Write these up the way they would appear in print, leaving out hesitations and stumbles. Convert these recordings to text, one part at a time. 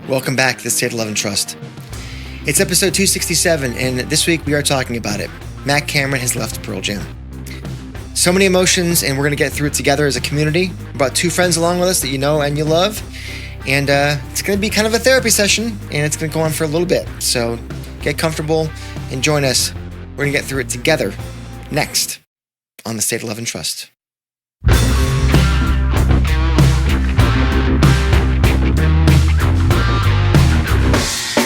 Welcome back to the State of Love and Trust. It's episode 267, and this week we are talking about it. Matt Cameron has left Pearl Jam. So many emotions, and we're going to get through it together as a community. We brought two friends along with us that you know and you love, and it's going to be kind of a therapy session, and it's going to go on for a little bit. So get comfortable and join us. We're going to get through it together next on the State of Love and Trust.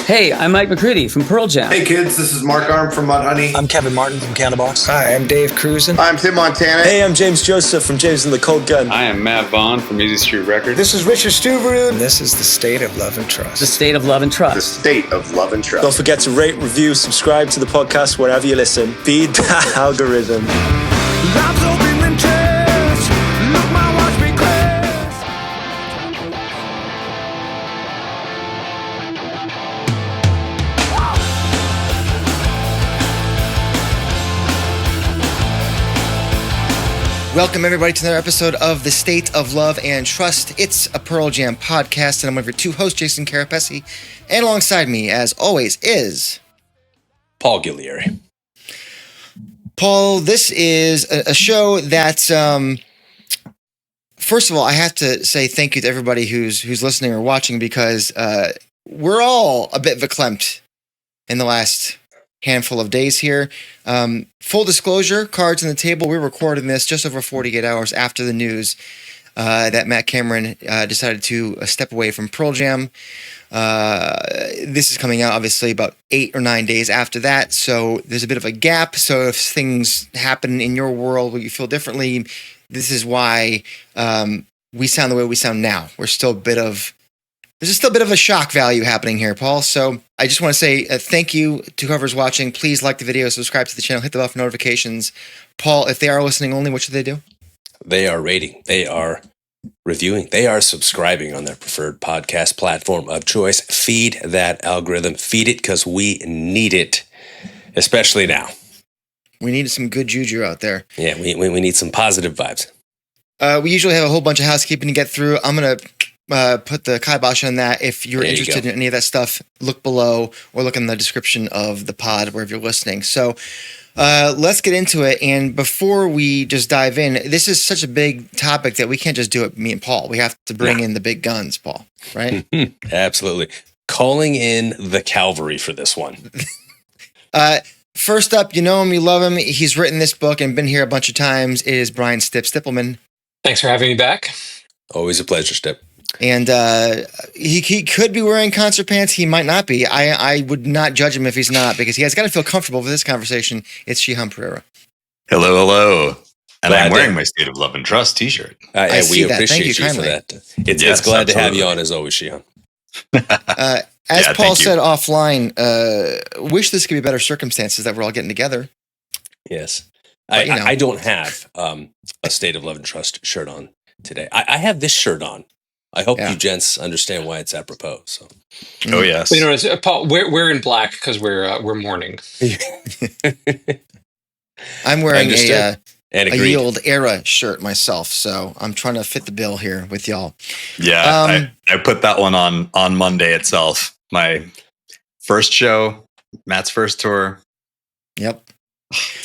Hey, I'm Mike McCready from Pearl Jam. Hey kids, this is Mark Arm from Mudhoney. I'm Kevin Martin from Candlebox. Hi, I'm Dave Cruzen. I'm Tim Montana. Hey, I'm James Joseph from James and the Cold Gun. I am Matt Vaughn from Easy Street Records. This is Richard Stuberud. And this is the State of Love and Trust. The State of Love and Trust. The State of Love and Trust. Don't forget to rate, review, subscribe to the podcast wherever you listen. Feed the algorithm. Welcome, everybody, to another episode of The State of Love and Trust. It's a Pearl Jam podcast, and I'm one of your two hosts, Jason Kerepesi, and alongside me, as always, is... Paul Ghiglieri. Paul, this is a show that, first of all, I have to say thank you to everybody who's listening or watching, because we're all a bit verklempt in the last handful of days here. Full disclosure, cards on the table. We're recording this just over 48 hours after the news that Matt Cameron decided to step away from Pearl Jam. This is coming out obviously about 8 or 9 days after that, so there's a bit of a gap. So if things happen in your world where you feel differently, this is why we sound the way we sound now. There's still a bit of a shock value happening here, Paul. So I just want to say thank you to whoever's watching. Please like the video, subscribe to the channel, hit the bell for notifications. Paul, if they are listening only, what should they do? They are rating. They are reviewing. They are subscribing on their preferred podcast platform of choice. Feed that algorithm. Feed it because we need it, especially now. We need some good juju out there. Yeah, we need some positive vibes. We usually have a whole bunch of housekeeping to get through. I'm going to put the kibosh on that. If you're interested in any of that stuff, look below or look in the description of the pod wherever you're listening. So let's get into it. And before we just dive in, this is such a big topic that we can't just do it, me and Paul. We have to bring in the big guns, Paul, right? Absolutely. Calling in the cavalry for this one. First up, you know him, you love him. He's written this book and been here a bunch of times. It is Brian Stipelman. Thanks for having me back. Always a pleasure, Stip. And he could be wearing concert pants. He might not be. I would not judge him if he's not, because he has got to feel comfortable with this conversation. It's Sheehan Perera. Hello. And I'm wearing my State of Love and Trust t-shirt. I see we that. appreciate Thank you you kindly. for that. It's glad to have you on as always, Sheehan. As Paul said offline, wish this could be better circumstances that we're all getting together. Yes. But, I don't have a State of Love and Trust shirt on today. I have this shirt on. I hope you gents understand why it's apropos. So. Oh yes, Paul, we're in black because we're mourning. I'm wearing a Yield era shirt myself, so I'm trying to fit the bill here with y'all. Yeah, I put that one on Monday itself. My first show, Matt's first tour. Yep.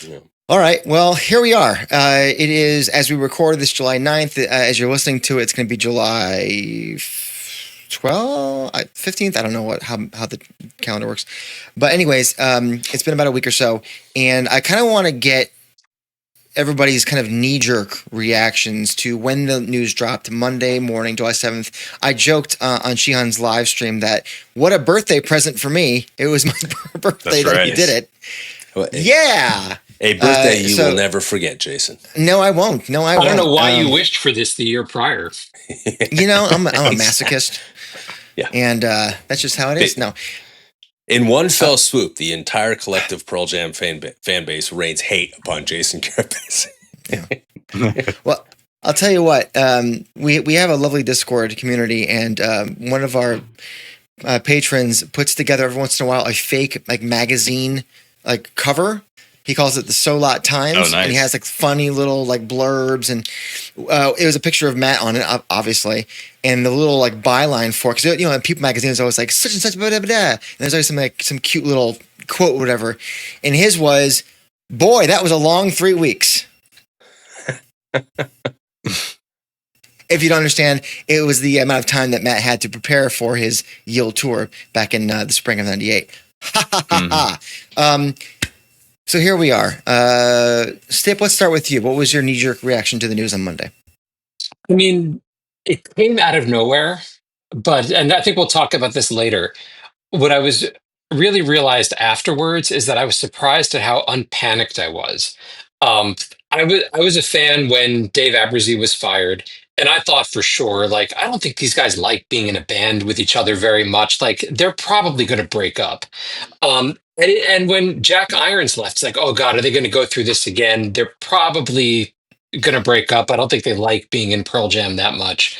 Yeah. All right. Well, here we are. It is, as we record this, July 9th. As you're listening to it, it's going to be July 15th. I don't know how the calendar works. But anyways, it's been about a week or so. And I kind of want to get everybody's kind of knee-jerk reactions to when the news dropped Monday morning, July 7th. I joked on Sheehan's live stream that what a birthday present for me. It was my birthday that he did it. Well, yeah. A birthday you will never forget, Jason. No, I won't. I don't know why you wished for this the year prior. I'm a masochist. Yeah. And that's just how it is. No. In one fell swoop, the entire collective Pearl Jam fan base rains hate upon Jason Kerepesi. Yeah. Well, I'll tell you what. We have a lovely Discord community, and one of our patrons puts together every once in a while a fake magazine cover He calls it the Solot Times. Oh, nice. And he has like funny little like blurbs, and it was a picture of Matt on it, obviously, and the little like byline for it, because in People magazine is always like such and such, blah, blah, blah, blah. And there's always some cute little quote, or whatever. And his was, "Boy, that was a long 3 weeks." If you don't understand, it was the amount of time that Matt had to prepare for his Yield tour back in the spring of '98. Ha ha ha ha. So here we are. Stip, let's start with you. What was your knee-jerk reaction to the news on Monday? I mean, it came out of nowhere, and I think we'll talk about this later. What I was really realized afterwards is that I was surprised at how unpanicked I was. I was a fan when Dave Abersy was fired, and I thought for sure, like, I don't think these guys like being in a band with each other very much. Like, they're probably going to break up. And when Jack Irons left, it's like, oh God, are they going to go through this again? They're probably going to break up. I don't think they like being in Pearl Jam that much.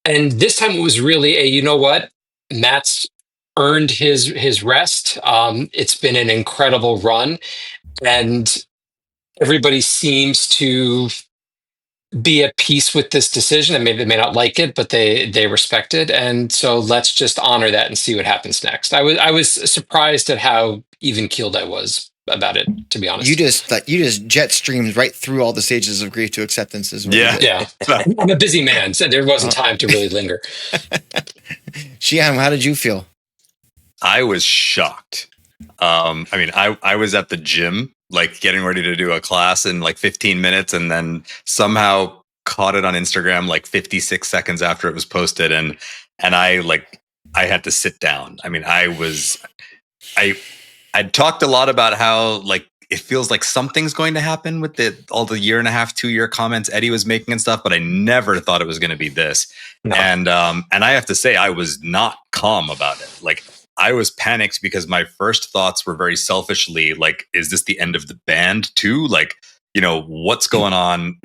And this time it was really you know what? Matt's earned his rest. It's been an incredible run, and everybody seems to be at peace with this decision. And maybe they may not like it, but they respect it. And so let's just honor that and see what happens next. I was surprised at how even keeled I was about it, to be honest. You just jet streamed right through all the stages of grief to acceptance as well. Yeah. I'm a busy man, so there wasn't time to really linger. Sheehan, how did you feel? I was shocked. I was at the gym, like getting ready to do a class in like 15 minutes, and then somehow caught it on Instagram like 56 seconds after it was posted, and I had to sit down. I mean, I'd talked a lot about how like it feels like something's going to happen with all the 1.5, 2 year comments Eddie was making and stuff, but I never thought it was going to be this. No. And I have to say, I was not calm about it. Like, I was panicked because my first thoughts were very selfishly like, is this the end of the band too? Like, what's going on?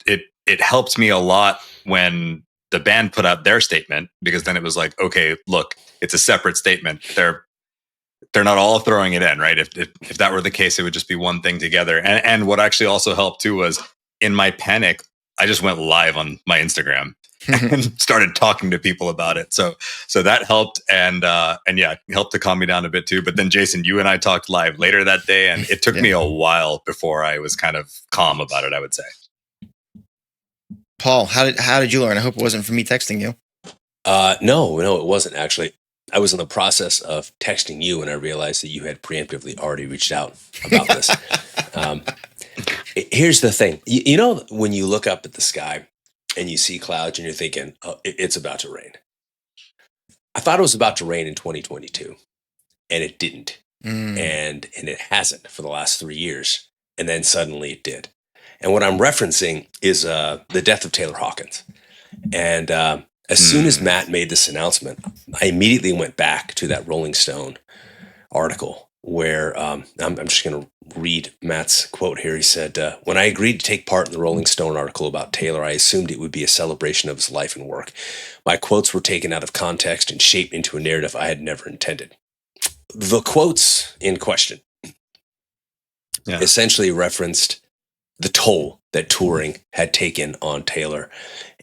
It helped me a lot when the band put out their statement, because then it was like, okay, look, it's a separate statement. They're not all throwing it in, right? If that were the case, it would just be one thing together. And what actually also helped too was, in my panic, I just went live on my Instagram and started talking to people about it. So that helped, and yeah, it helped to calm me down a bit too. But then Jason, you and I talked live later that day, and it took me a while before I was kind of calm about it, I would say. Paul, how did you learn? I hope it wasn't from me texting you. No, it wasn't actually. I was in the process of texting you, and I realized that you had preemptively already reached out about this. Here's the thing. When you look up at the sky and you see clouds and you're thinking, oh, it's about to rain. I thought it was about to rain in 2022, and it didn't. And it hasn't for the last 3 years. And then suddenly it did. And what I'm referencing is the death of Taylor Hawkins. And as soon as Matt made this announcement, I immediately went back to that Rolling Stone article where I'm just going to read Matt's quote here. He said, when I agreed to take part in the Rolling Stone article about Taylor, I assumed it would be a celebration of his life and work. My quotes were taken out of context and shaped into a narrative I had never intended. The quotes in question essentially referenced the toll that touring had taken on Taylor,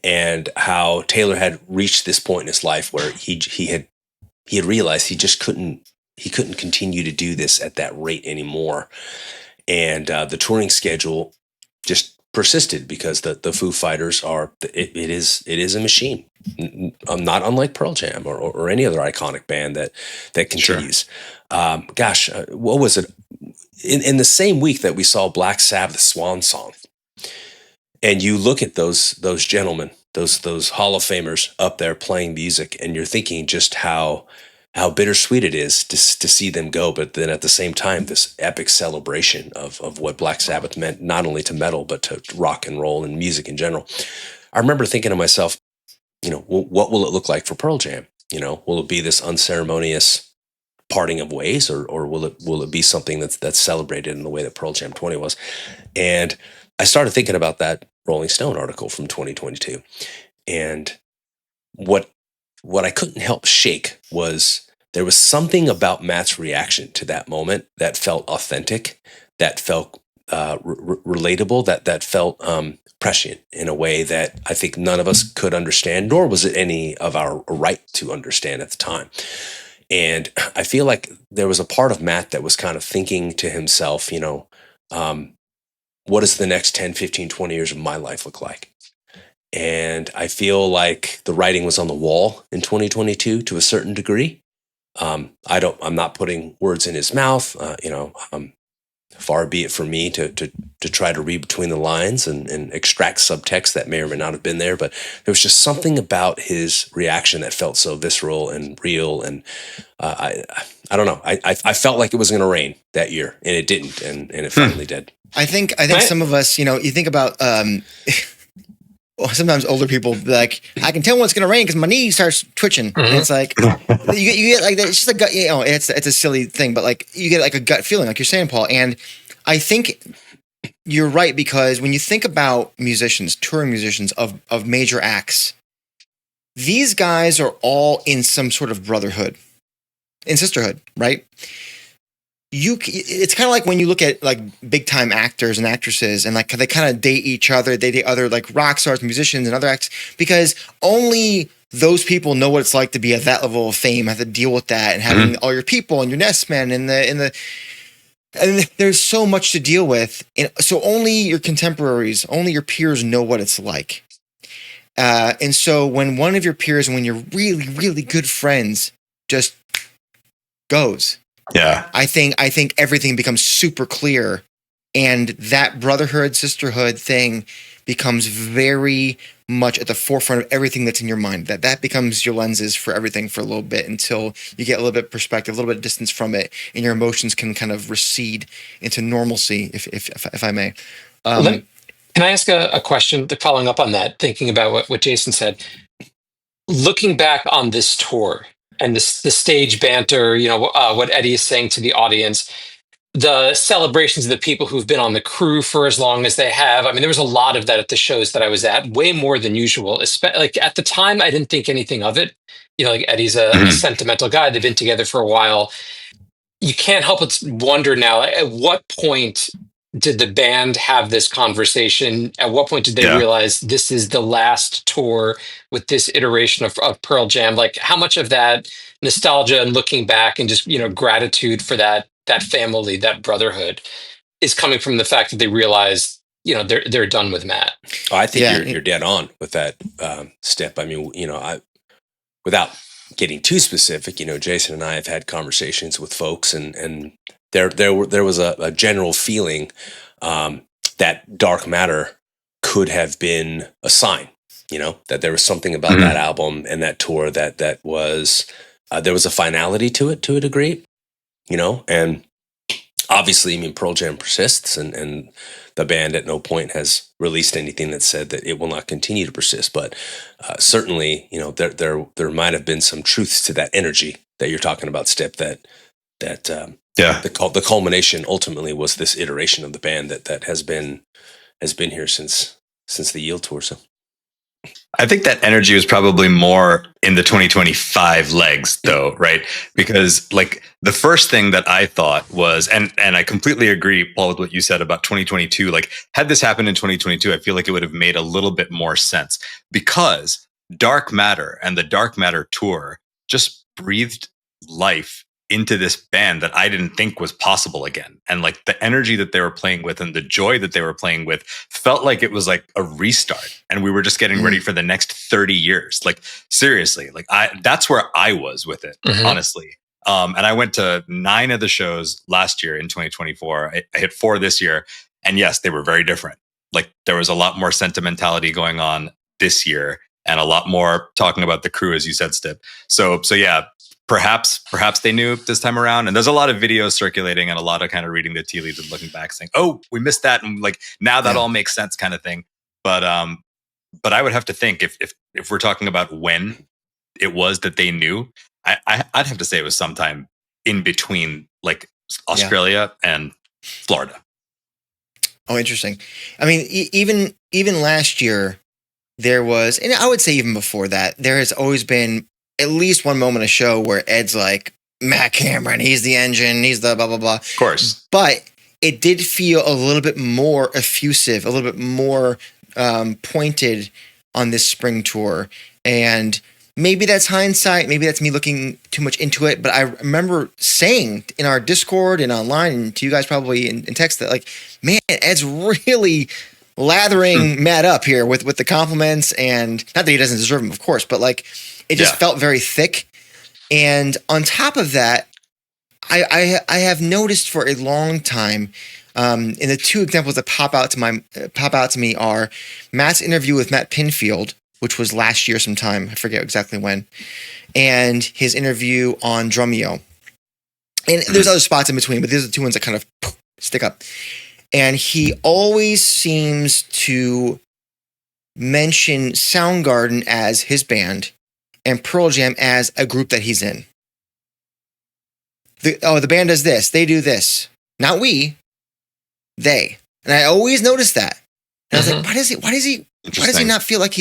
and how Taylor had reached this point in his life where he had realized he just couldn't continue to do this at that rate anymore. And the touring schedule just persisted because the Foo Fighters it is a machine, not unlike Pearl Jam or any other iconic band that continues. Sure. What was it? In the same week that we saw Black Sabbath's Swan Song, and you look at those gentlemen, those Hall of Famers up there playing music, and you're thinking just how bittersweet it is to see them go, but then at the same time, this epic celebration of what Black Sabbath meant, not only to metal, but to rock and roll and music in general. I remember thinking to myself, what will it look like for Pearl Jam? Will it be this unceremonious parting of ways, or will it be something that's celebrated in the way that Pearl Jam 20 was? And I started thinking about that Rolling Stone article from 2022, and what I couldn't help shake was there was something about Matt's reaction to that moment that felt authentic, that felt relatable, that felt prescient in a way that I think none of us could understand, nor was it any of our right to understand at the time. And I feel like there was a part of Matt that was kind of thinking to himself, what does the next 10, 15, 20 years of my life look like? And I feel like the writing was on the wall in 2022 to a certain degree. I'm not putting words in his mouth, far be it from me to try to read between the lines and extract subtext that may or may not have been there. But there was just something about his reaction that felt so visceral and real. And I don't know. I felt like it was going to rain that year, and it didn't, and it finally did. I think some of us, you think about, well, sometimes older people be like, I can tell when it's going to rain because my knee starts twitching. And it's like, you get like that. It's just a gut, it's a silly thing, but like you get like a gut feeling, like you're saying, Paul. And I think you're right, because when you think about musicians, touring musicians of major acts, these guys are all in some sort of brotherhood and sisterhood, right? It's kind of like when you look at like big time actors and actresses, and like they kind of date each other. They date other like rock stars, musicians, and other acts, because only those people know what it's like to be at that level of fame, have to deal with that, and having all your people and your nest men and there's so much to deal with. And so only your contemporaries, only your peers know what it's like. And so when one of your peers, when you're really, really good friends, just goes. Yeah. I think everything becomes super clear, and that brotherhood, sisterhood thing becomes very much at the forefront of everything that's in your mind. That becomes your lenses for everything for a little bit, until you get a little bit of perspective, a little bit of distance from it, and your emotions can kind of recede into normalcy, if I may. Can I ask a question following up on that, thinking about what Jason said? Looking back on this tour and the stage banter, what Eddie is saying to the audience, the celebrations of the people who've been on the crew for as long as they have. I mean, there was a lot of that at the shows that I was at, way more than usual. Like at the time, I didn't think anything of it. Like Eddie's a sentimental guy. They've been together for a while. You can't help but wonder now, at what point did the band have this conversation? At what point did they realize this is the last tour with this iteration of Pearl Jam? Like, how much of that nostalgia and looking back and just, gratitude for that family, that brotherhood, is coming from the fact that they realize, they're done with Matt? Oh, I think you're dead on with that, Stip. I mean, without getting too specific, Jason and I have had conversations with folks, and there was a general feeling that Dark Matter could have been a sign, that there was something about that album and that tour that was there was a finality to it to a degree, and obviously, I mean, Pearl Jam persists, and the band at no point has released anything that said that it will not continue to persist. But certainly, there might have been some truths to that energy that you're talking about, Stip. The culmination ultimately was this iteration of the band that has been here since the Yield tour. So I think that energy was probably more in the 2025 legs, though, right? Because like the first thing that I thought was, and I completely agree, Paul, with what you said about 2022. Like, had this happened in 2022, I feel like it would have made a little bit more sense, because Dark Matter and the Dark Matter tour just breathed life into this band that I didn't think was possible again. And like the energy that they were playing with and the joy that they were playing with felt like it was like a restart, and we were just getting ready for the next 30 years. Like seriously, like that's where I was with it, honestly. And I went to 9 of the shows last year in 2024. I hit 4 this year, and yes, they were very different. Like there was a lot more sentimentality going on this year, and a lot more talking about the crew, as you said, Stip. So yeah, perhaps they knew this time around. And there's a lot of videos circulating and a lot of kind of reading the tea leaves and looking back saying, oh, we missed that. And like, now that all makes sense kind of thing. But I would have to think if we're talking about when it was that they knew, I'd have to say it was sometime in between like Australia and Florida. Oh, interesting. I mean, even last year there was, and I would say even before that, there has always been at least one moment of show where Ed's like, Matt Cameron, he's the engine, he's the blah, blah, blah. Of course. But it did feel a little bit more effusive, a little bit more pointed on this spring tour. And maybe that's hindsight. Maybe that's me looking too much into it. But I remember saying in our Discord and online, and to you guys probably in text, that like, man, Ed's really lathering Matt up here with the compliments. And not that he doesn't deserve them, of course, but like it just felt very thick. And on top of that, I have noticed for a long time, and the two examples that pop out to me are Matt's interview with Matt Pinfield, which was last year sometime, I forget exactly when, and his interview on Drumeo. And there's other spots in between, but these are the two ones that kind of stick up. And he always seems to mention Soundgarden as his band and Pearl Jam as a group that he's in. The band does this, they do this. Not we, they. And I always notice that. And I was like, why does he not feel like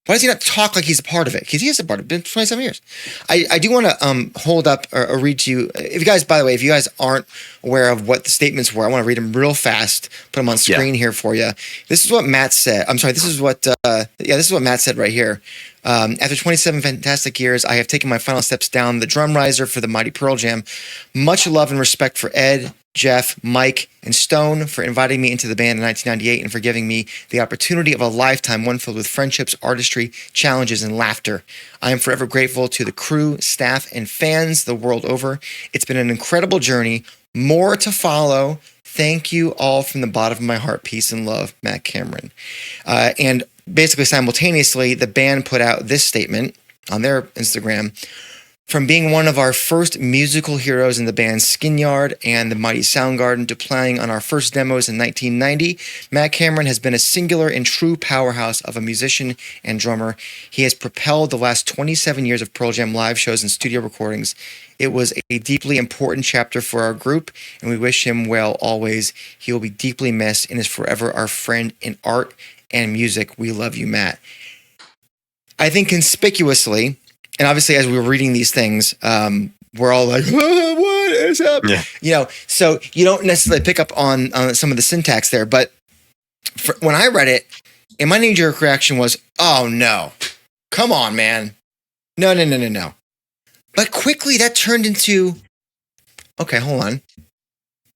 why does he not talk like he's a part of it? Because he is a part of it. It's been 27 years. I do want to hold up or read to you. If you guys, by the way, if you guys aren't aware of what the statements were, I want to read them real fast, put them on screen here for you. This is what Matt said. I'm sorry, this is what Matt said right here. After 27 fantastic years, I have taken my final steps down the drum riser for the mighty Pearl Jam. Much love and respect for Ed, Jeff, Mike, and Stone for inviting me into the band in 1998 and for giving me the opportunity of a lifetime, one filled with friendships, artistry, challenges, and laughter. I am forever grateful to the crew, staff, and fans the world over. It's been an incredible journey. More to follow. Thank you all from the bottom of my heart. Peace and love, Matt Cameron. And basically simultaneously, the band put out this statement on their Instagram. From being one of our first musical heroes in the band's Skin Yard and the mighty Soundgarden to playing on our first demos in 1990, Matt Cameron has been a singular and true powerhouse of a musician and drummer. He has propelled the last 27 years of Pearl Jam live shows and studio recordings. It was a deeply important chapter for our group, and we wish him well always. He will be deeply missed and is forever our friend in art and music. We love you, Matt. I think conspicuously, and obviously, as we were reading these things, we're all like, oh, what is up? Yeah. So you don't necessarily pick up on some of the syntax there. But when I read it, and my knee-jerk reaction was, oh, no. Come on, man. No. But quickly that turned into, okay, hold on.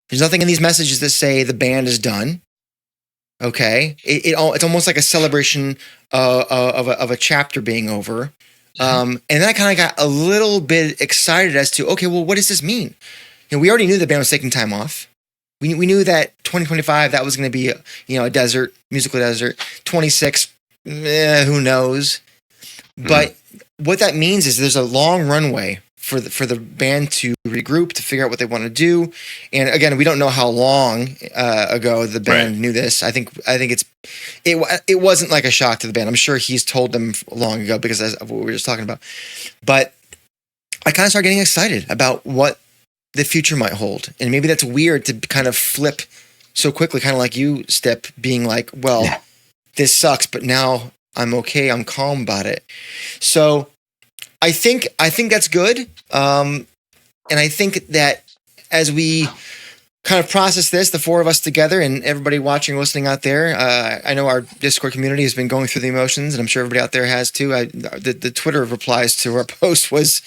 There's nothing in these messages that say the band is done. Okay. It's almost like a celebration of a chapter being over. And then I kind of got a little bit excited as to, okay, well, what does this mean? We already knew the band was taking time off. We knew that 2025, that was going to be, a desert, musical desert. 26, who knows? But what that means is there's a long runway for the band to regroup, to figure out what they want to do. And again, we don't know how long ago the band knew this. I think it wasn't like a shock to the band. I'm sure he's told them long ago because of what we were just talking about. But I kind of started getting excited about what the future might hold. And maybe that's weird to kind of flip so quickly, kind of like you, Stip, being like, well, this sucks, but now I'm okay. I'm calm about it. So I think that's good. And I think that as we kind of process this, the four of us together and everybody watching or listening out there, I know our Discord community has been going through the emotions, and I'm sure everybody out there has too. The Twitter replies to our post was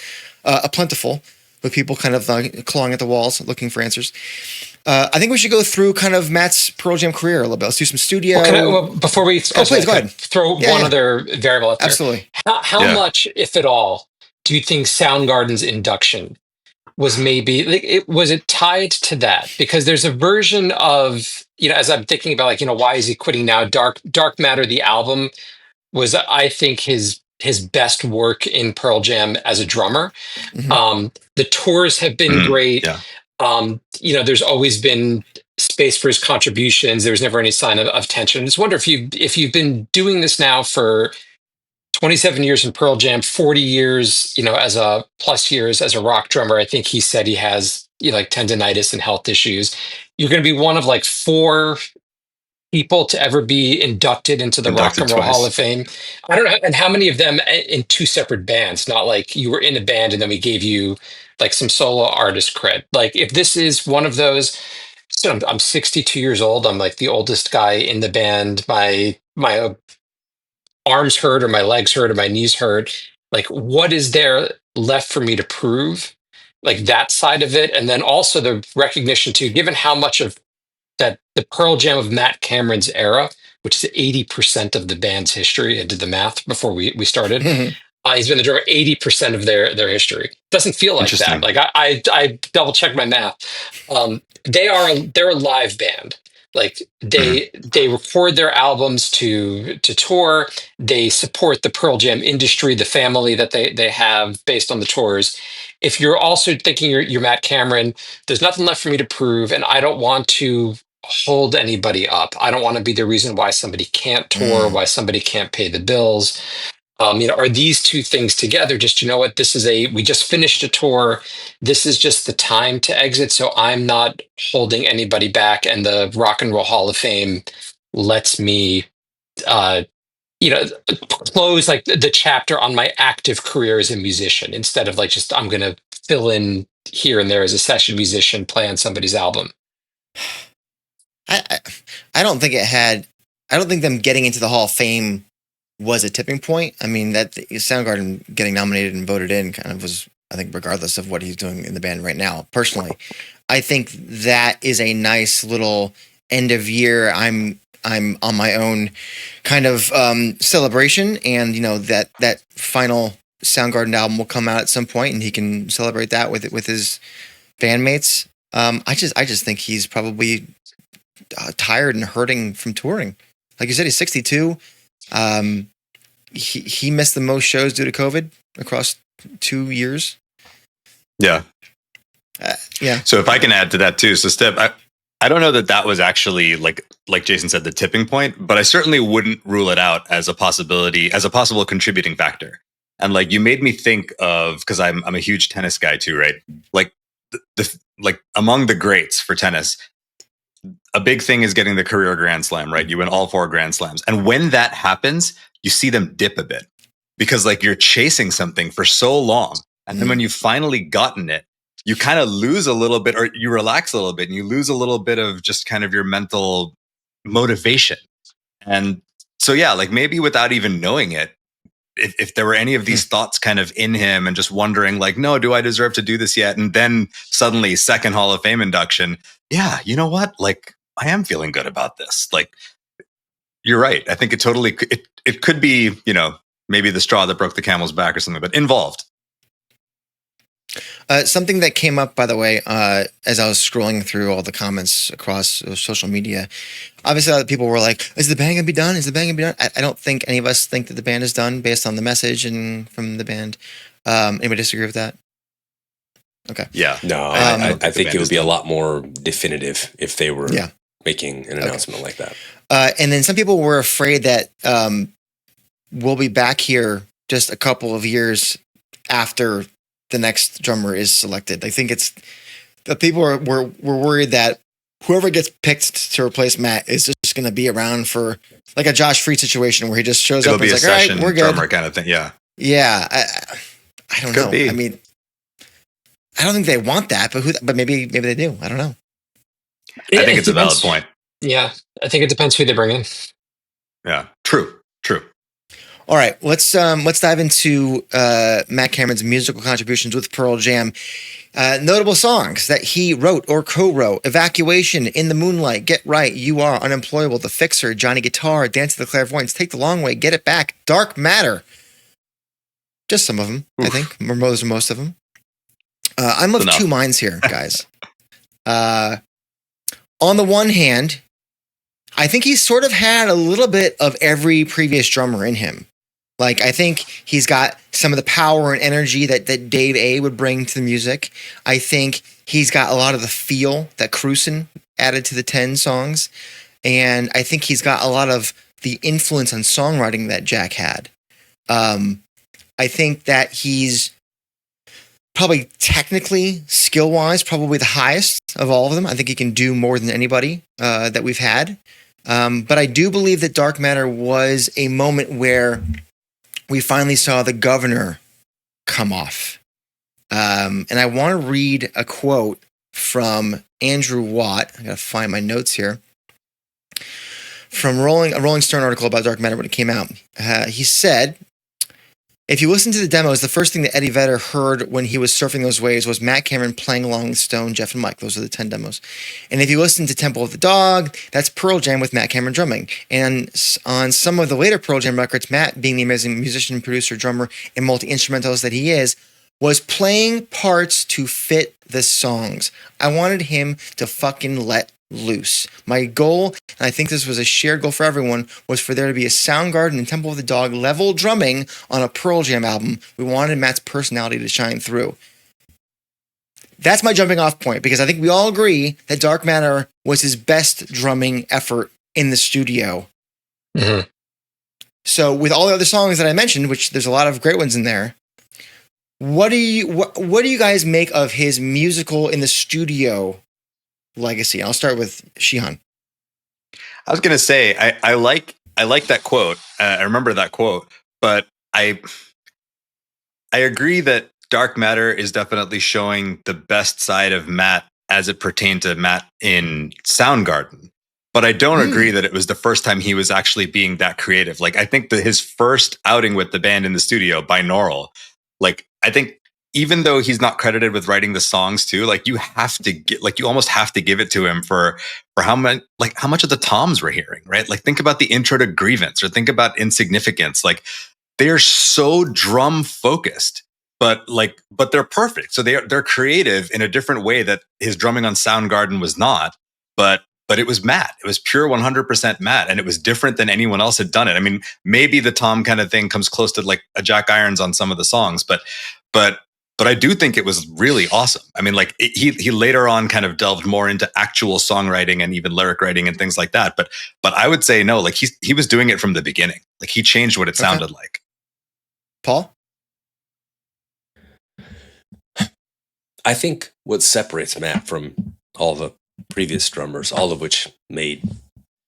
plentiful, with people kind of clawing at the walls looking for answers. I think we should go through kind of Matt's Pearl Jam career a little bit. Let's do some studio. Before we please, go ahead. Throw one other variable up there. Absolutely. How much, if at all, do you think Soundgarden's induction was maybe, was it tied to that? Because there's a version of, as I'm thinking about, why is he quitting now? Dark Matter, the album, was, I think, his best work in Pearl Jam as a drummer. Mm-hmm. The tours have been great. Yeah. There's always been space for his contributions. There was never any sign of tension. I just wonder if you've been doing this now for 27 years in Pearl Jam, 40 years, as a rock drummer. I think he said he has, tendinitis and health issues. You're going to be one of 4 people to ever be inducted into the Rock and Roll Hall of Fame. I don't know. And how many of them in 2 separate bands, not like you were in a band and then we gave you some solo artist cred. If this is one of those, So I'm 62 years old. I'm like the oldest guy in the band. My arms hurt or my legs hurt or my knees hurt. Like, what is there left for me to prove? Like that side of it. And then also the recognition too, given how much of that the Pearl Jam of Matt Cameron's era, which is 80% of the band's history. I did the math before we started. He's been the drummer 80% of their history. Doesn't feel like that. Like I double checked my math. They're a live band. Like they record their albums to tour. They support the Pearl Jam industry, the family that they have based on the tours. If you're also thinking you're Matt Cameron, there's nothing left for me to prove, and I don't want to hold anybody up. I don't want to be the reason why somebody can't tour, why somebody can't pay the bills. Are these two things together? Just, you know what, we just finished a tour. This is just the time to exit. So I'm not holding anybody back. And the Rock and Roll Hall of Fame lets me, close like the chapter on my active career as a musician instead of like just, I'm going to fill in here and there as a session musician, play on somebody's album. I don't think them getting into the Hall of Fame was a tipping point. I mean, that Soundgarden getting nominated and voted in kind of was, I think, regardless of what he's doing in the band right now. Personally, I think that is a nice little end of year. I'm on my own kind of celebration, and that final Soundgarden album will come out at some point, and he can celebrate that with his bandmates. I just think he's probably tired and hurting from touring. Like you said, he's 62. He missed the most shows due to COVID across 2 years. Yeah. Yeah. So if I can add to that too. So Stip, I don't know that was actually like Jason said, the tipping point, but I certainly wouldn't rule it out as a possibility, as a possible contributing factor. And like, you made me think of, cause I'm a huge tennis guy too, right? Like like among the greats for tennis, a big thing is getting the career Grand Slam, right? You win all 4 Grand Slams. And when that happens, you see them dip a bit because like you're chasing something for so long. And then when you've finally gotten it, you kind of lose a little bit, or you relax a little bit and you lose a little bit of just kind of your mental motivation. And so, yeah, like maybe without even knowing it, if there were any of these thoughts kind of in him and just wondering like, no, do I deserve to do this yet? And then suddenly second Hall of Fame induction. Yeah. You know what? Like, I am feeling good about this. Like, you're right. I think it could be, maybe the straw that broke the camel's back or something, but involved. Something that came up, by the way, as I was scrolling through all the comments across social media, obviously a lot of people were like, is the band going to be done? Is the band going to be done? I don't think any of us think that the band is done based on the message and from the band. Anybody disagree with that? Okay. Yeah. No, I think it would be a lot more definitive if they were making an announcement like that. And then some people were afraid that we'll be back here just a couple of years after the next drummer is selected. I think it's the people were worried that whoever gets picked to replace Matt is just going to be around for like a Josh Freed situation where he just shows up and is like, all right, we're good. Drummer kind of thing. Yeah. Yeah. I don't know. I mean, I don't think they want that, but maybe they do. I don't know. I think it's a valid point. Yeah. I think it depends who they bring in. Yeah. True. All right, let's dive into Matt Cameron's musical contributions with Pearl Jam. Notable songs that he wrote or co-wrote: Evacuation, In the Moonlight, Get Right, You Are, Unemployable, The Fixer, Johnny Guitar, Dance to the Clairvoyants, Take the Long Way, Get It Back, Dark Matter. Just some of them, I think. Most of them. I'm of two minds here, guys. On the one hand, I think he's sort of had a little bit of every previous drummer in him. Like, I think he's got some of the power and energy that Dave A would bring to the music. I think he's got a lot of the feel that Cruisin' added to the 10 songs. And I think he's got a lot of the influence on songwriting that Jack had. I think that he's probably technically, skill-wise, probably the highest of all of them. I think he can do more than anybody that we've had. But I do believe that Dark Matter was a moment where we finally saw the governor come off. And I want to read a quote from Andrew Watt. I gotta find my notes here. From a Rolling Stone article about Dark Matter when it came out. He said, if you listen to the demos, the first thing that Eddie Vedder heard when he was surfing those waves was Matt Cameron playing along with Stone, Jeff, and Mike. Those are the 10 demos. And if you listen to Temple of the Dog, that's Pearl Jam with Matt Cameron drumming. And on some of the later Pearl Jam records, Matt, being the amazing musician, producer, drummer, and multi-instrumentalist that he is, was playing parts to fit the songs. I wanted him to fucking let loose. My goal, and I think this was a shared goal for everyone, was for there to be a Soundgarden and Temple of the Dog level drumming on a Pearl Jam album. We wanted Matt's personality to shine through. That's my jumping off point, because I think we all agree that Dark Matter was his best drumming effort in the studio. Mm-hmm. So with all the other songs that I mentioned, which there's a lot of great ones in there, what do you guys make of his musical in the studio legacy? I'll start with Sheehan. I was going to say, I like that quote. I remember that quote, but I agree that Dark Matter is definitely showing the best side of Matt as it pertained to Matt in Soundgarden. But I don't agree that it was the first time he was actually being that creative. Like, I think that his first outing with the band in the studio, Binaural, like, I think even though he's not credited with writing the songs too, like you almost have to give it to him for how much of the toms we're hearing, right? Like think about the intro to Grievance or think about Insignificance. Like they're so drum focused, but they're perfect. So they're creative in a different way that his drumming on Soundgarden was not, but it was Matt. It was pure 100% Matt, and it was different than anyone else had done it. I mean, maybe the tom kind of thing comes close to like a Jack Irons on some of the songs, but I do think it was really awesome. I mean, like he later on kind of delved more into actual songwriting and even lyric writing and things like that. But I would say no, like he was doing it from the beginning. Like he changed what it sounded like. Paul? I think what separates Matt from all the previous drummers, all of which made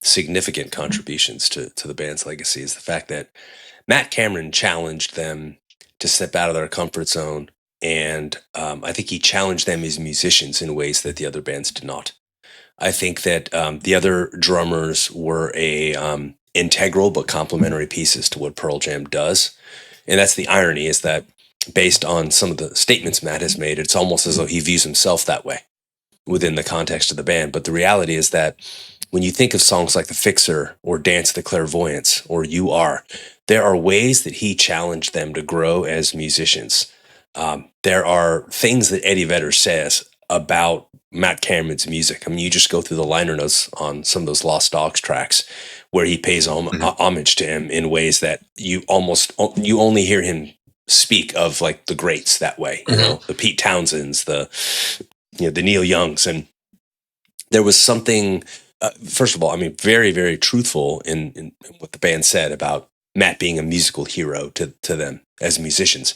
significant contributions to the band's legacy, is the fact that Matt Cameron challenged them to step out of their comfort zone. And I think he challenged them as musicians in ways that the other bands did not. I think that the other drummers were integral but complementary pieces to what Pearl Jam does. And that's the irony, is that based on some of the statements Matt has made, it's almost as though he views himself that way within the context of the band. But the reality is that when you think of songs like The Fixer or Dance of the Clairvoyants or You Are, there are ways that he challenged them to grow as musicians. There are things that Eddie Vedder says about Matt Cameron's music. I mean, you just go through the liner notes on some of those Lost Dogs tracks where he pays homage to him in ways that you only hear him speak of, like the greats that way, you know, the Pete Townsends, the Neil Youngs. And there was something, first of all, I mean, very, very truthful in what the band said about Matt being a musical hero to them as musicians.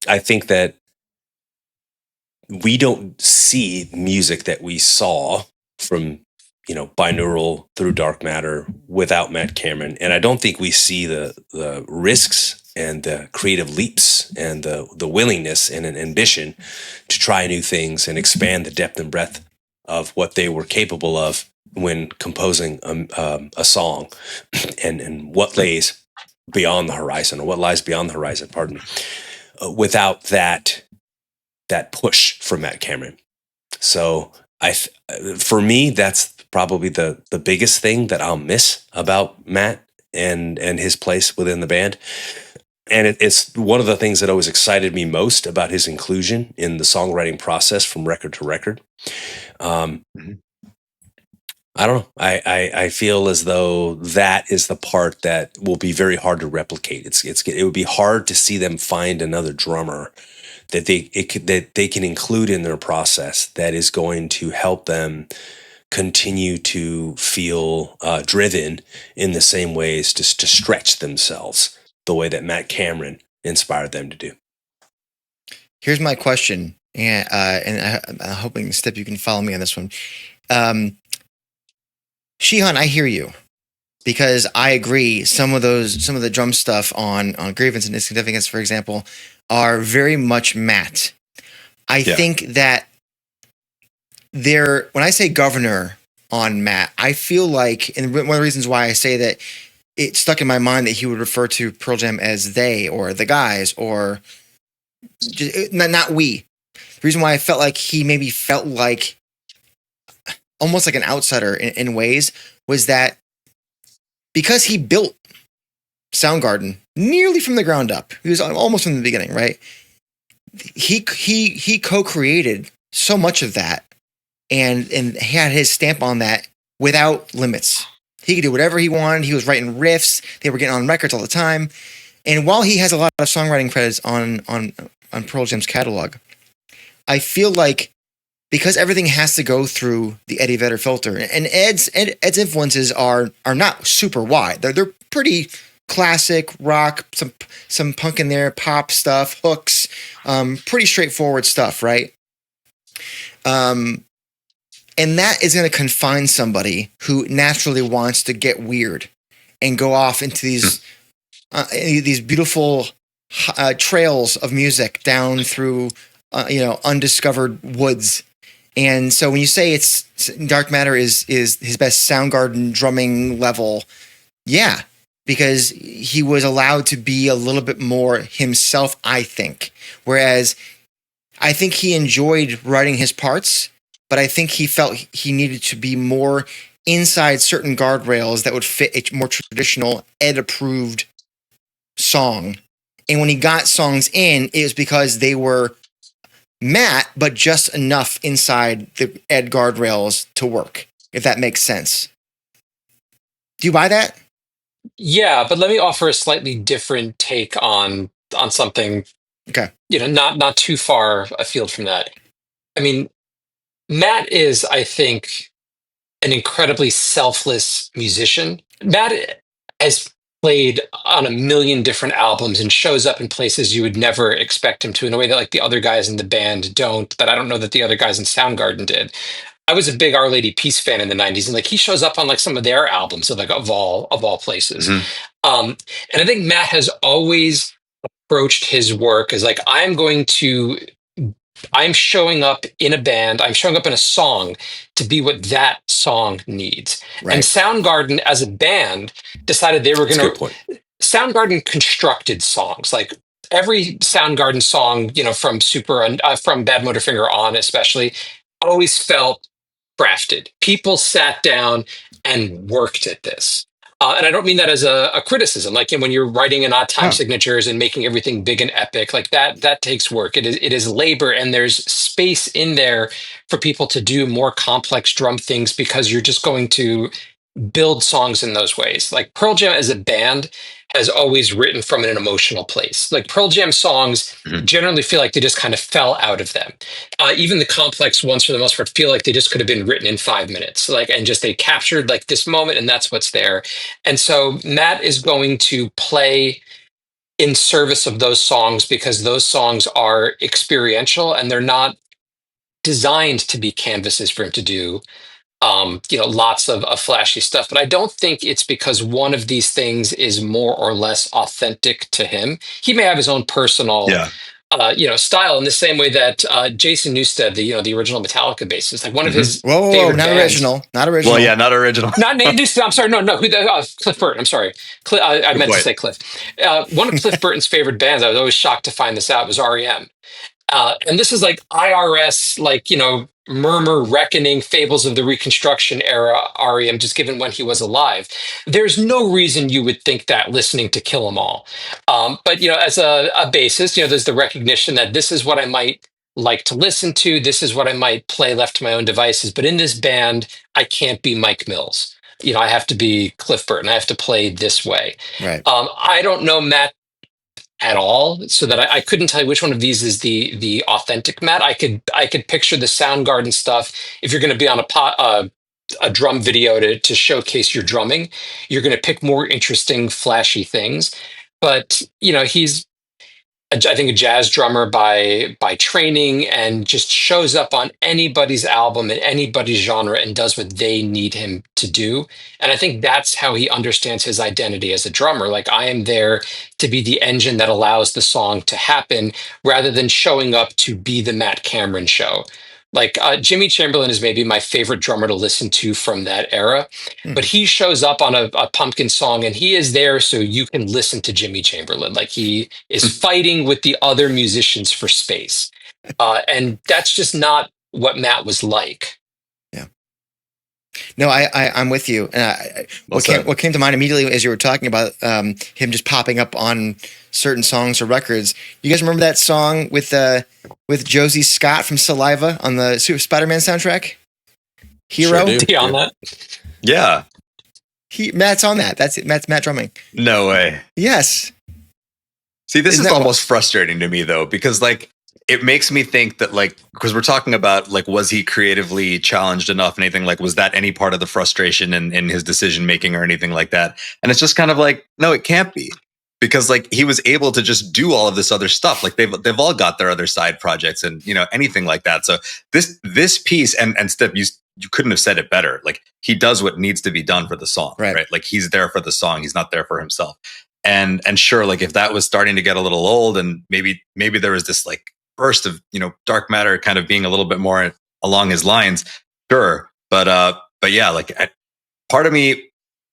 I think that we don't see music that we saw from, Binaural through Dark Matter without Matt Cameron. And I don't think we see the risks and the creative leaps and the willingness and an ambition to try new things and expand the depth and breadth of what they were capable of when composing a song and what lays beyond the horizon, or what lies beyond the horizon, pardon me, without that push from Matt Cameron. So for me, that's probably the biggest thing that I'll miss about Matt and his place within the band. And it's one of the things that always excited me most about his inclusion in the songwriting process from record to record. I don't know. I feel as though that is the part that will be very hard to replicate. It would be hard to see them find another drummer that they can include in their process that is going to help them continue to feel driven in the same ways to stretch themselves the way that Matt Cameron inspired them to do. Here's my question, and I'm hoping, Stip, you can follow me on this one. Sheehan, I hear you, because I agree. Some of the drum stuff on Grievance and Insignificance, for example, are very much Matt. I think that when I say governor on Matt, I feel like, and one of the reasons why I say that it stuck in my mind that he would refer to Pearl Jam as they or the guys or just, not we. The reason why I felt like he maybe felt like almost like an outsider in ways was that because he built Soundgarden nearly from the ground up. He was almost from the beginning, right? He co-created so much of that and had his stamp on that without limits. He could do whatever he wanted. He was writing riffs. They were getting on records all the time. And while he has a lot of songwriting credits on Pearl Jam's catalog, I feel like because everything has to go through the Eddie Vedder filter, and Ed's influences are not super wide. They're pretty classic rock, some punk in there, pop stuff, hooks, pretty straightforward stuff, right? And that is going to confine somebody who naturally wants to get weird and go off into these beautiful trails of music down through undiscovered woods. And so when you say it's Dark Matter is his best Soundgarden drumming level, yeah, because he was allowed to be a little bit more himself, I think. Whereas I think he enjoyed writing his parts, but I think he felt he needed to be more inside certain guardrails that would fit a more traditional Ed-approved song. And when he got songs in, it was because they were Matt, but just enough inside the Ed guardrails to work, if that makes sense. Do you buy that? Yeah, but let me offer a slightly different take on something. Okay. Not too far afield from that. I mean, Matt is, I think, an incredibly selfless musician. Matt has played on a million different albums and shows up in places you would never expect him to in a way that like the other guys in the band don't, that I don't know that the other guys in Soundgarden did. I was a big Our Lady Peace fan in the 90s, and like he shows up on like some of their albums of all places. Mm-hmm. And I think Matt has always approached his work as like, I'm showing up in a band, I'm showing up in a song to be what that song needs. Right. And Soundgarden as a band decided they were going to... Soundgarden constructed songs. Like every Soundgarden song, from Bad Motorfinger on especially, always felt crafted. People sat down and worked at this. And I don't mean that as a criticism. Like when you're writing in odd time signatures and making everything big and epic, like that takes work. It is labor, and there's space in there for people to do more complex drum things because you're just going to build songs in those ways. Like Pearl Jam as a band has always written from an emotional place. Like Pearl Jam songs generally feel like they just kind of fell out of them. Even the complex ones, for the most part, feel like they just could have been written in 5 minutes. And just they captured like this moment, and that's what's there. And so Matt is going to play in service of those songs because those songs are experiential and they're not designed to be canvases for him to do lots of flashy stuff. But I don't think it's because one of these things is more or less authentic to him. He may have his own personal style in the same way that Jason Newsted, the original Metallica bassist, like one of his favorite not bands. Not original. Well, yeah, not original. Not Newsted. I'm sorry. No. Cliff Burton. I'm sorry. I meant to say Cliff. One of Cliff Burton's favorite bands, I was always shocked to find this out, was REM. And this is like IRS, Murmur, Reckoning, Fables of the Reconstruction era REM, just given when he was alive. There's no reason you would think that listening to Kill 'Em All. But, as a bassist, there's the recognition that this is what I might like to listen to. This is what I might play left to my own devices. But in this band, I can't be Mike Mills. I have to be Cliff Burton. I have to play this way. Right. I don't know Matt at all, so that I couldn't tell you which one of these is the authentic Matt. I could picture the Soundgarden stuff. If you're going to be on a drum video to showcase your drumming, you're going to pick more interesting, flashy things. But he's I think a jazz drummer by training, and just shows up on anybody's album in anybody's genre and does what they need him to do. And I think that's how he understands his identity as a drummer. Like, I am there to be the engine that allows the song to happen rather than showing up to be the Matt Cameron show. Like Jimmy Chamberlain is maybe my favorite drummer to listen to from that era, but he shows up on a Pumpkin song and he is there so you can listen to Jimmy Chamberlain. Like he is fighting with the other musicians for space. And that's just not what Matt was like. Yeah. No, I'm with you. And what came to mind immediately as you were talking about him just popping up on certain songs or records. You guys remember that song with Josie Scott from Saliva on the Super Spider-Man soundtrack? Hero. Sure do. On that? Yeah. Matt's on that. That's it. Matt drumming. No way. Yes. See, this is almost frustrating to me though, because like it makes me think that like, because we're talking about like, was he creatively challenged enough and anything, like was that any part of the frustration in his decision making or anything like that? And it's just kind of like, no, it can't be, because like he was able to just do all of this other stuff. Like they've all got their other side projects and anything like that. So this piece and Stip, you couldn't have said it better. Like he does what needs to be done for the song, right? Like he's there for the song. He's not there for himself. And sure, like if that was starting to get a little old and maybe there was this like burst of dark matter kind of being a little bit more along his lines, sure. But yeah, like part of me,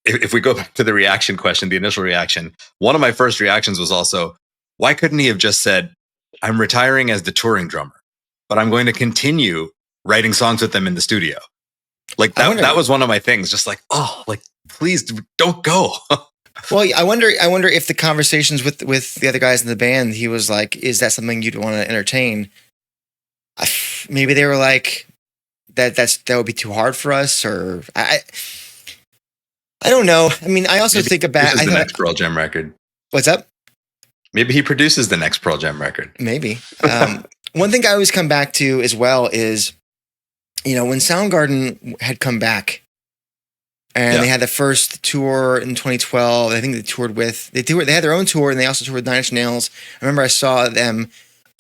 if we go back to the reaction question, the initial reaction, one of my first reactions was also, why couldn't he have just said, I'm retiring as the touring drummer, but I'm going to continue writing songs with them in the studio? Like that was one of my things, just like, oh, like, please don't go. Well, I wonder if the conversations with the other guys in the band, he was like, is that something you'd want to entertain? Maybe they were like, that would be too hard for us, or I don't know. I mean, I also think about the next Pearl Jam record. What's up? Maybe he produces the next Pearl Jam record. Maybe. One thing I always come back to as well is, when Soundgarden had come back and they had the first tour in 2012, I think they had their own tour and they also toured with Nine Inch Nails. I remember I saw them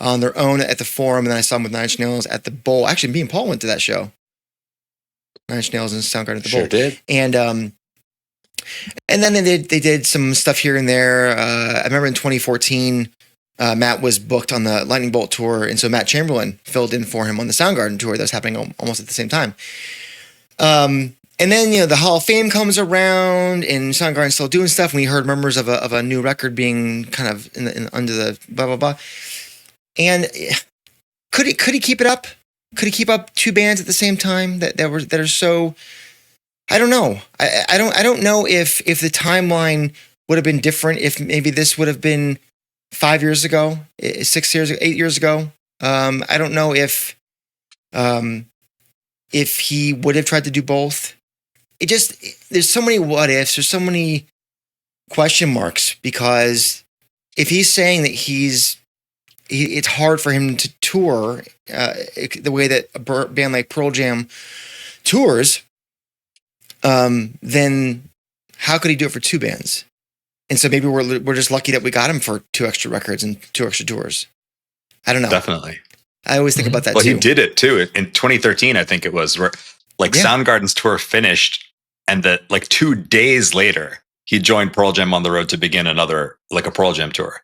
on their own at the Forum and then I saw them with Nine Inch Nails at the Bowl. Actually, me and Paul went to that show. Nine Inch Nails and Soundgarden at the Bowl. Sure did. And then they did some stuff here and there. I remember in 2014, Matt was booked on the Lightning Bolt tour, and so Matt Chamberlain filled in for him on the Soundgarden tour that was happening almost at the same time. And then the Hall of Fame comes around, and Soundgarden's still doing stuff. And we heard murmurs of a new record being kind of under the blah blah blah. And could he keep it up? Could he keep up two bands at the same time that are so? I don't know. I don't know if the timeline would have been different if maybe this would have been 5 years ago, 6 years, 8 years ago. I don't know if he would have tried to do both. There's so many what ifs. There's so many question marks, because if he's saying that it's hard for him to tour the way that a band like Pearl Jam tours, then how could he do it for two bands? And so maybe we're just lucky that we got him for 2 extra records and 2 extra tours. I don't know. Definitely. I always think about that too. Well, he did it too in 2013. I think it was where Soundgarden's tour finished, and that like 2 days later he joined Pearl Jam on the road to begin another like a Pearl Jam tour.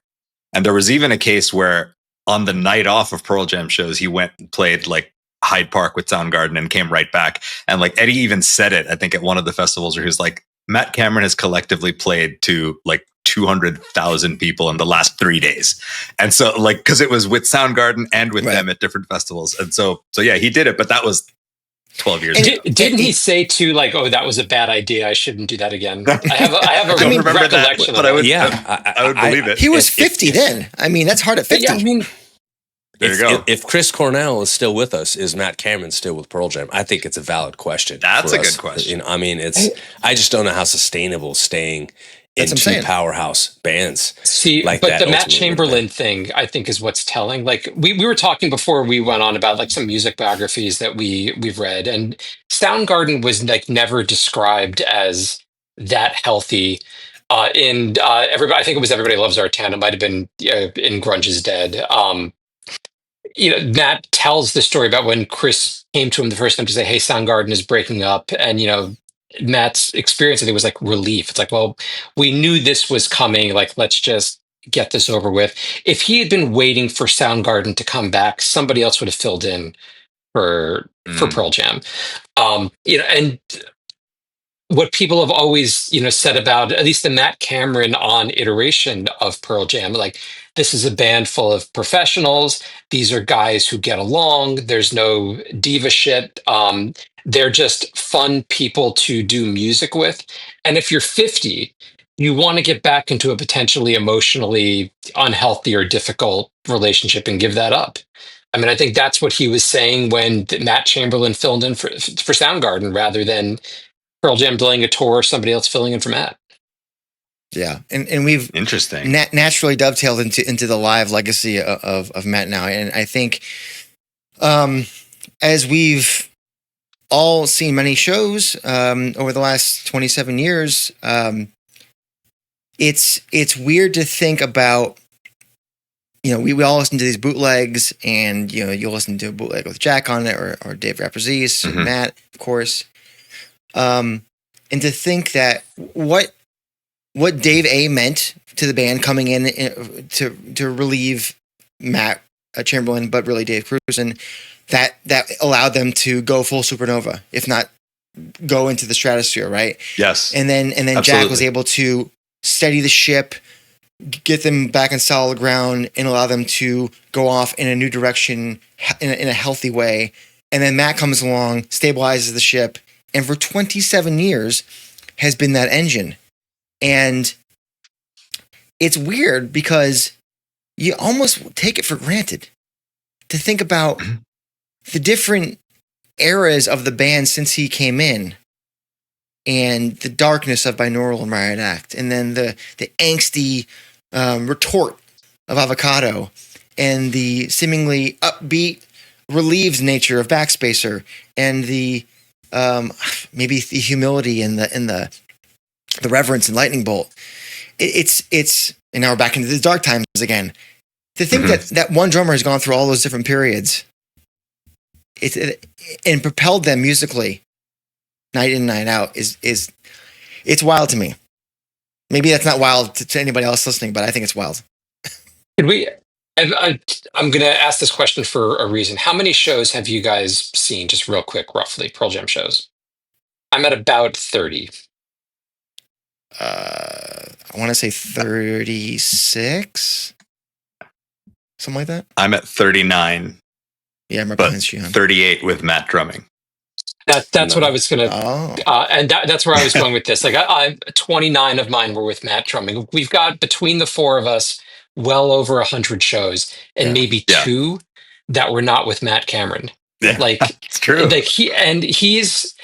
And there was even a case where on the night off of Pearl Jam shows, he went and played like Hyde Park with Soundgarden and came right back. And like Eddie even said it, I think at one of the festivals, where he was like, Matt Cameron has collectively played to like 200,000 people in the last 3 days. And so like, because it was with Soundgarden and with them at different festivals. And so yeah, he did it, but that was 12 years ago. Didn't he say too, like, oh, that was a bad idea, I shouldn't do that again? I have a recollection but of I would believe it. He was 50 then. I mean, that's hard at 50. Yeah, I mean, there you go. If Chris Cornell is still with us, is Matt Cameron still with Pearl Jam? I think it's a valid question. That's a good question. I mean, I just don't know how sustainable staying in two powerhouse bands. See, like but that the Matt Chamberlain thing, I think, is what's telling. Like we were talking before we went on about like some music biographies that we've read, and Soundgarden was like never described as that healthy. Everybody, I think it was Everybody Loves Our Town. It might have been in Grunge is Dead. Matt tells the story about when Chris came to him the first time to say, hey, Soundgarden is breaking up. And, Matt's experience, I think, was like relief. It's like, well, we knew this was coming. Like, let's just get this over with. If he had been waiting for Soundgarden to come back, somebody else would have filled in for Pearl Jam. And what people have always, said about at least the Matt Cameron on iteration of Pearl Jam, like this is a band full of professionals. These are guys who get along. There's no diva shit. They're just fun people to do music with. And if you're 50, you want to get back into a potentially emotionally unhealthy or difficult relationship and give that up. I mean, I think that's what he was saying when Matt Chamberlain filled in for Soundgarden rather than Pearl Jam doing a tour or somebody else filling in for Matt. Yeah, and we've interesting naturally dovetailed into the live legacy of Matt now, and I think as we've all seen many shows over the last 27 years, it's weird to think about. We all listen to these bootlegs, and you'll listen to a bootleg with Jack on it, or Dave Rapazis, and Matt, of course. And to think that what Dave A meant to the band coming in to relieve Matt Chamberlain, but really Dave Cruz, and that allowed them to go full supernova, if not go into the stratosphere, right? Yes. And then Absolutely. Jack was able to steady the ship, get them back on solid ground, and allow them to go off in a new direction in a healthy way. And then Matt comes along, stabilizes the ship, and for 27 years has been that engine. And it's weird because you almost take it for granted to think about the different eras of the band since he came in, and the darkness of Binaural and Riot Act, and then the angsty retort of Avocado, and the seemingly upbeat relieves nature of Backspacer, and the maybe the humility and the reverence in Lightning Bolt. It's and now we're back into the dark times again. To think that one drummer has gone through all those different periods, and propelled them musically, night in, night out, is it's wild to me. Maybe that's not wild to anybody else listening, but I think it's wild. I'm going to ask this question for a reason. How many shows have you guys seen, just real quick, roughly, Pearl Jam shows? I'm at about 30. I want to say 36, something like that. I'm at 39. Yeah, I'm but 38 with Matt drumming. That's what I was going to, and that's where I was going with this. Like, I 29 of mine were with Matt drumming. We've got, between the four of us, well over 100 shows, and maybe two that were not with Matt Cameron. Yeah, like it's true. Like he's.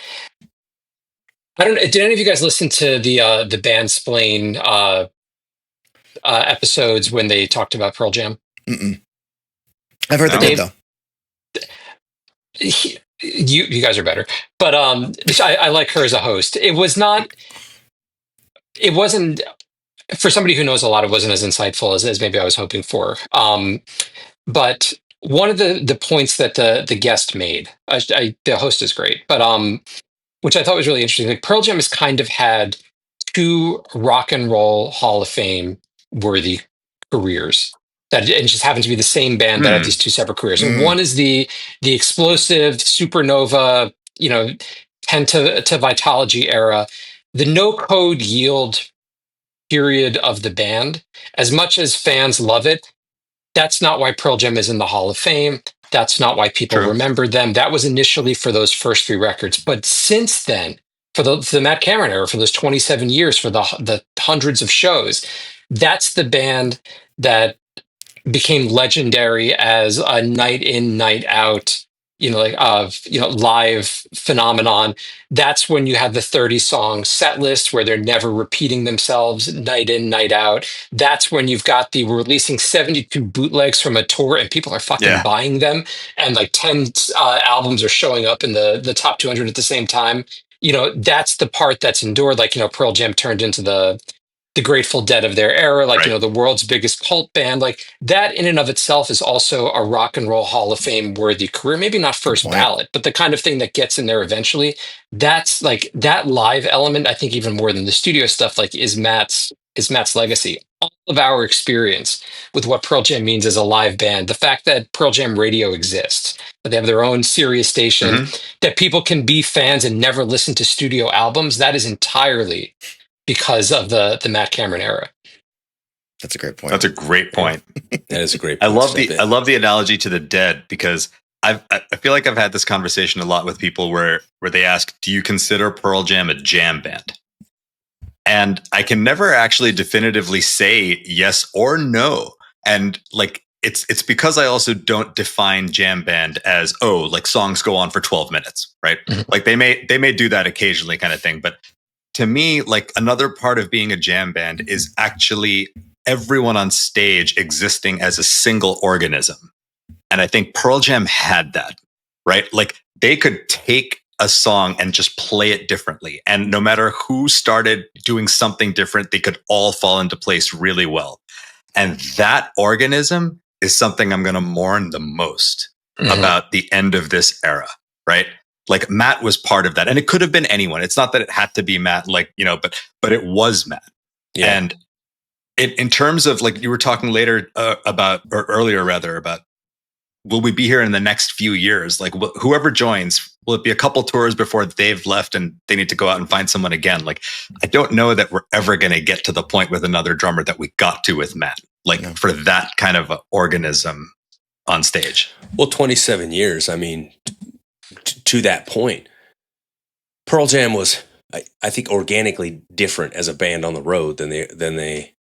I don't know. Did any of you guys listen to the Bandsplain episodes when they talked about Pearl Jam? Mm-mm. I've heard they did, though. You guys are better, but I like her as a host. It wasn't for somebody who knows a lot. It wasn't as insightful as maybe I was hoping for. But one of the points that the guest made, the host is great, but which I thought was really interesting. Like, Pearl Jam has kind of had two Rock and Roll Hall of Fame worthy careers. That it just happened to be the same band that had these two separate careers. And one is the explosive supernova, 10 to Vitalogy era, the no code yield period of the band. As much as fans love it, that's not why Pearl Jam is in the Hall of Fame. That's not why people remember them. That was initially for those first three records. But since then, for the Matt Cameron era, for those 27 years, for the hundreds of shows, that's the band that became legendary as a night in, night out, live phenomenon. That's when you have the 30-song set list where they're never repeating themselves night in, night out. That's when you've got we're releasing 72 bootlegs from a tour and people are fucking buying them. And like 10 albums are showing up in the top 200 at the same time. That's the part that's endured. Like, Pearl Jam turned into the Grateful Dead of their era, the world's biggest cult band. Like, that in and of itself is also a Rock and Roll Hall of Fame worthy career. Maybe not first ballot, but the kind of thing that gets in there eventually. That's like that live element, I think, even more than the studio stuff, like, is Matt's is Matt's legacy. All of our experience with what Pearl Jam means as a live band, the fact that Pearl Jam radio exists, that they have their own Sirius station, that people can be fans and never listen to studio albums, that is entirely because of the Matt Cameron era. That's a great point. That's a great point. That is a great I point. love the analogy to the Dead, because I feel like I've had this conversation a lot with people where they ask, do you consider Pearl Jam a jam band? And I can never actually definitively say yes or no. And like, it's because I also don't define jam band as, like songs go on for 12 minutes, right? Like they may do that occasionally kind of thing. But to me, like another part of being a jam band is actually everyone on stage existing as a single organism. And I think Pearl Jam had that, right? Like they could take a song and just play it differently. And no matter who started doing something different, they could all fall into place really well. And that organism is something I'm going to mourn the most about the end of this era, right? Like Matt was part of that. And it could have been anyone. It's not that it had to be Matt, like, but it was Matt. Yeah. And in terms of like, you were talking earlier about, will we be here in the next few years? Like whoever joins, will it be a couple tours before they've left and they need to go out and find someone again? Like, I don't know that we're ever going to get to the point with another drummer that we got to with Matt, for that kind of organism on stage. Well, 27 years. I mean, to that point, Pearl Jam was, I think, organically different as a band on the road than they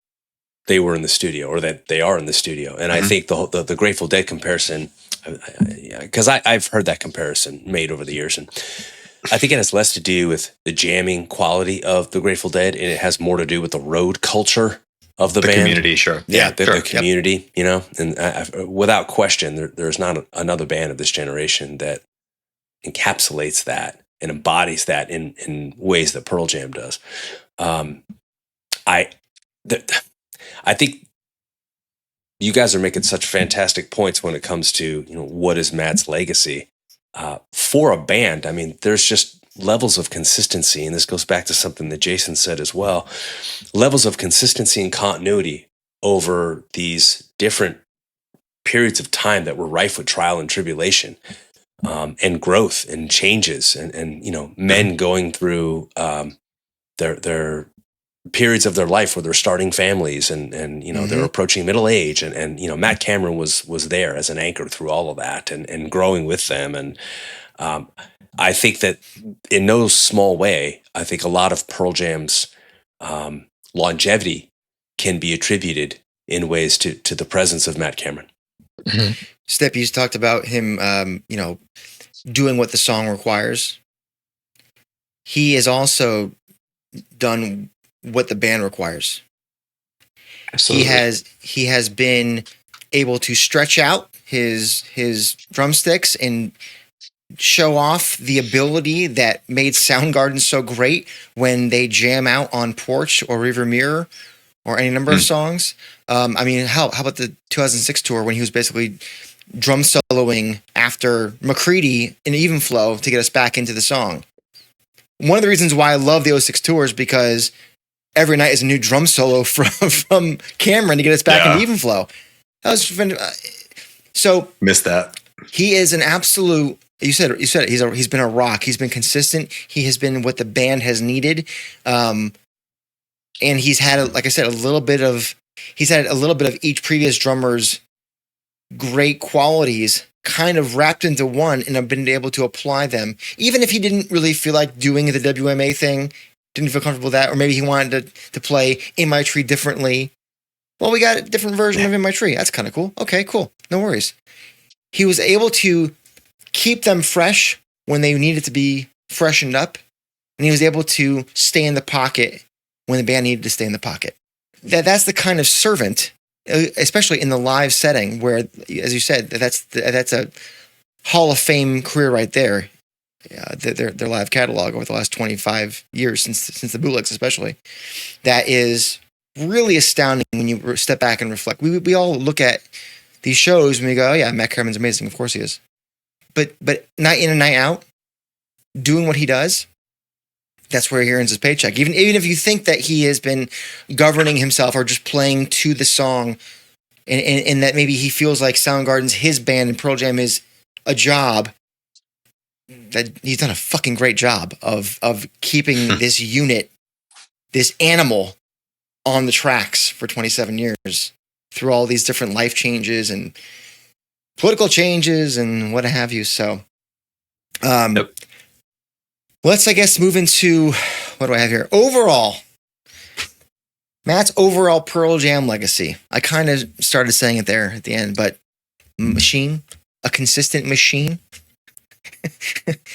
were in the studio, or that they are in the studio. And I think the Grateful Dead comparison, because I've heard that comparison made over the years, and I think it has less to do with the jamming quality of the Grateful Dead, and it has more to do with the road culture of the band. Community, sure. Yeah, the community, and without question, there's not another band of this generation that encapsulates that and embodies that in ways that Pearl Jam does. I think you guys are making such fantastic points when it comes to, what is Matt's legacy for a band. I mean, there's just levels of consistency, and this goes back to something that Jason said as well, levels of consistency and continuity over these different periods of time that were rife with trial and tribulation, and growth and changes and men going through their periods of their life where they're starting families and they're approaching middle age, and Matt Cameron was there as an anchor through all of that and growing with them. And I think that in no small way, I think a lot of Pearl Jam's longevity can be attributed in ways to the presence of Matt Cameron. Stip, you talked about him, doing what the song requires. He has also done what the band requires. Absolutely. He has been able to stretch out his drumsticks and show off the ability that made Soundgarden so great when they jam out on Porch or Rearview Mirror or any number of songs. How about the 2006 tour when he was basically drum soloing after McCready in Even Flow to get us back into the song? One of the reasons why I love the 06 tour is because every night is a new drum solo from Cameron to get us back into Even Flow. That was so. Missed that. He is an absolute. You said it. He's been a rock. He's been consistent. He has been what the band has needed, and he's had, like I said, a little bit of each previous drummer's great qualities kind of wrapped into one, and I've been able to apply them. Even if he didn't really feel like doing the WMA thing, didn't feel comfortable with that, or maybe he wanted to play In My Tree differently. Well, we got a different version of In My Tree. That's kind of cool. Okay, cool. No worries. He was able to keep them fresh when they needed to be freshened up, and he was able to stay in the pocket when the band needed to stay in the pocket. That's the kind of servant, especially in the live setting, where, as you said, that's a Hall of Fame career right there. Their live catalog over the last 25 years, since the bootlegs especially, that is really astounding when you step back and reflect. We all look at these shows and we go, oh yeah, Matt Cameron's amazing. Of course he is. But night in and night out, doing what he does, that's where he earns his paycheck. Even if you think that he has been governing himself or just playing to the song, and that maybe he feels like Soundgarden's his band and Pearl Jam is a job, that he's done a fucking great job of keeping this unit, this animal, on the tracks for 27 years through all these different life changes and political changes and what have you. So, let's, I guess, move into, what do I have here? Overall, Matt's overall Pearl Jam legacy. I kind of started saying it there at the end, but machine, a consistent machine.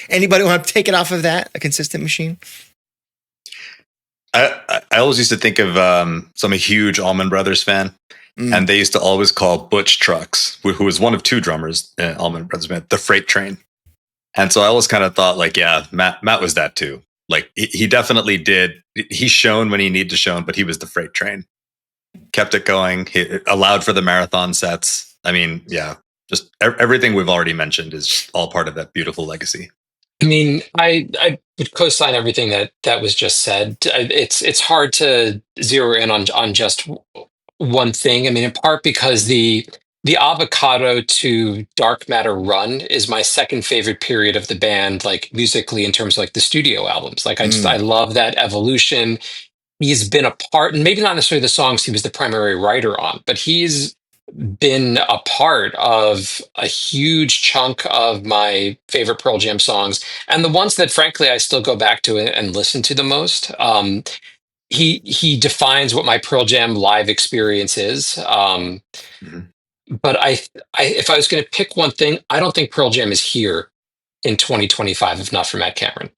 Anybody want to take it off of that? A consistent machine? I always used to think of, so I'm a huge Allman Brothers fan, and they used to always call Butch Trucks, who was one of two drummers in Allman Brothers band, the freight train. And so I always kind of thought, like, yeah, Matt was that too. Like, he definitely did. He shone when he needed to shone, but he was the freight train. Kept it going. He allowed for the marathon sets. I mean, yeah, just everything we've already mentioned is all part of that beautiful legacy. I mean, I would co-sign everything that was just said. It's hard to zero in on just one thing. I mean, in part because the Avocado to Dark Matter run is my second favorite period of the band, like musically, in terms of like the studio albums. Like I love that evolution. He's been a part, and maybe not necessarily the songs he was the primary writer on, but he's been a part of a huge chunk of my favorite Pearl Jam songs, and the ones that frankly I still go back to and listen to the most. He defines what my Pearl Jam live experience is. But if I was going to pick one thing, I don't think Pearl Jam is here in 2025 if not for Matt Cameron.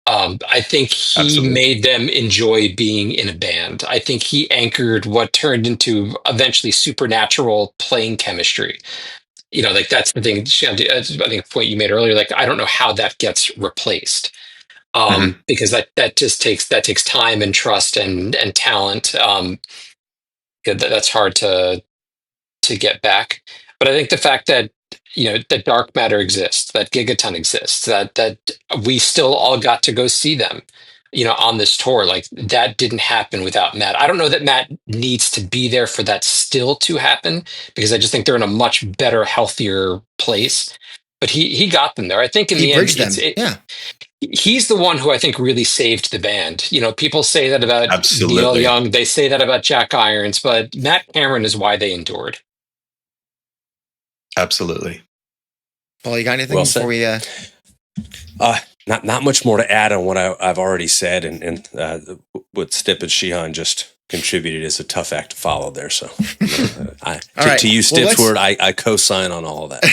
I think he made them enjoy being in a band. I think he anchored what turned into eventually supernatural playing chemistry. You know, like that's the thing. I think a point you made earlier. Like, I don't know how that gets replaced, because that just takes time and trust and talent. That's hard to get back. But I think the fact that, you know, that Dark Matter exists, that Gigaton exists, that we still all got to go see them, you know, on this tour, like that didn't happen without Matt. I don't know that Matt needs to be there for that still to happen, because I just think they're in a much better, healthier place. But he got them there. I think in the end, he's the one who I think really saved the band. You know, people say that about Neil Young, they say that about Jack Irons, but Matt Cameron is why they endured. Absolutely. Paul, you got anything before we? Not much more to add on what I've already said, and what Stip and Sheehan just contributed is a tough act to follow there. So, to use Stip's word, I co-sign on all of that.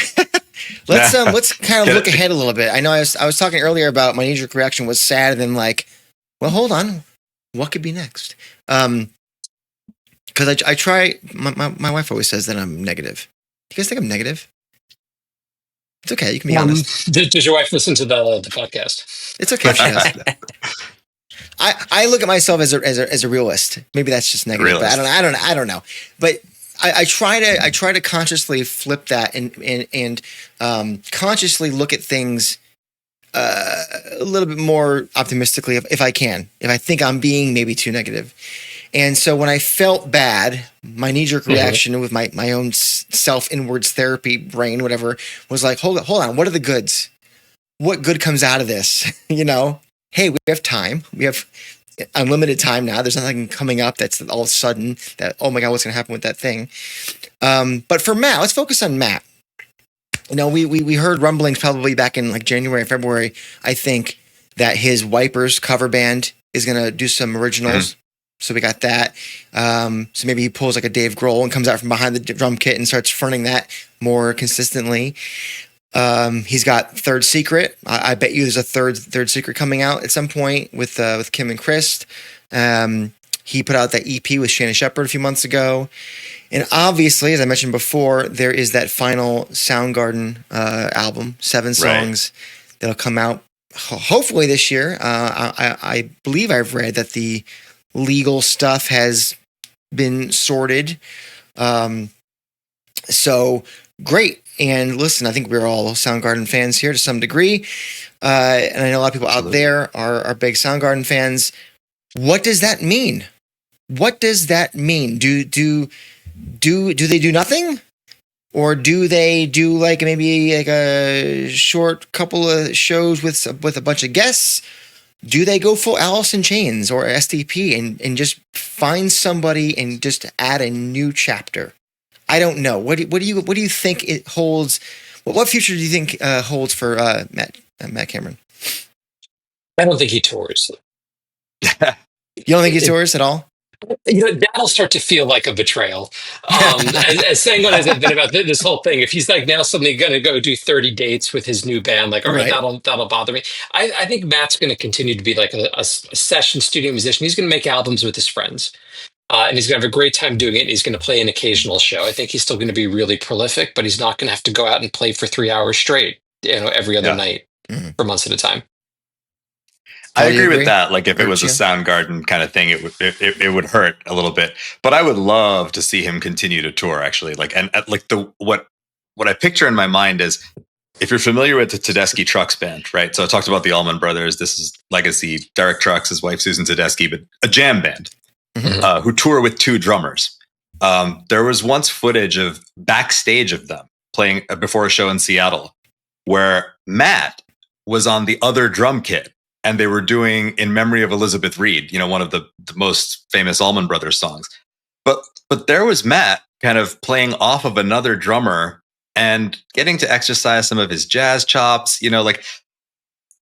Let's kind of look ahead a little bit. I know I was talking earlier about my knee-jerk reaction was sad, and then like, well, hold on, what could be next? Because I try. My wife always says that I'm negative. Do you guys think I'm negative? It's okay. You can be honest. Does your wife listen to the podcast? It's okay if she does. I look at myself as a realist. Maybe that's just negative. But I don't know. But I try to consciously flip that and consciously look at things a little bit more optimistically if I can. If I think I'm being maybe too negative. And so when I felt bad, my knee-jerk reaction with my own self-inwards therapy brain, whatever, was like, hold on, what are the goods? What good comes out of this? You know, hey, we have time. We have unlimited time now. There's nothing coming up that's all of a sudden that, oh my God, what's going to happen with that thing? But for Matt, let's focus on Matt. You know, we heard rumblings probably back in like January, February, I think, that his Wipers cover band is going to do some originals. So we got that. So maybe he pulls like a Dave Grohl and comes out from behind the drum kit and starts fronting that more consistently. He's got Third Secret. I bet you there's a third Secret coming out at some point with Kim and Chris. He put out that EP with Shannon Shepherd a few months ago. And obviously, as I mentioned before, there is that final Soundgarden album, 7 songs that'll come out hopefully this year. I believe I've read that the legal stuff has been sorted. So great. And listen, I think we're all Soundgarden fans here to some degree. And I know a lot of people out there are big Soundgarden fans. What does that mean? What does that mean? Do they do nothing? Or do they do like maybe like a short couple of shows with a bunch of guests? Do they go full Alice in Chains or SDP and just find somebody and just add a new chapter? I don't know. What do you think it holds? What future do you think holds for Matt Cameron? I don't think he tours. You don't think he tours at all? That'll start to feel like a betrayal. As sanguine as I've been about this whole thing, if he's like now suddenly going to go do 30 dates with his new band, like, all right, that'll bother me. I think Matt's going to continue to be like a session studio musician. He's going to make albums with his friends. And he's going to have a great time doing it. And he's going to play an occasional show. I think he's still going to be really prolific, but he's not going to have to go out and play for 3 hours straight, every other night for months at a time. I agree with that. Like if it was a Soundgarden kind of thing, it would hurt a little bit. But I would love to see him continue to tour. Actually, what I picture in my mind is, if you're familiar with the Tedeschi Trucks band, right? So I talked about the Allman Brothers. This is Legacy. Derek Trucks, his wife Susan Tedeschi, but a jam band who tour with 2 drummers. There was once footage of backstage of them playing before a show in Seattle, where Matt was on the other drum kit. And they were doing In Memory of Elizabeth Reed, one of the most famous Allman Brothers songs. But there was Matt kind of playing off of another drummer and getting to exercise some of his jazz chops.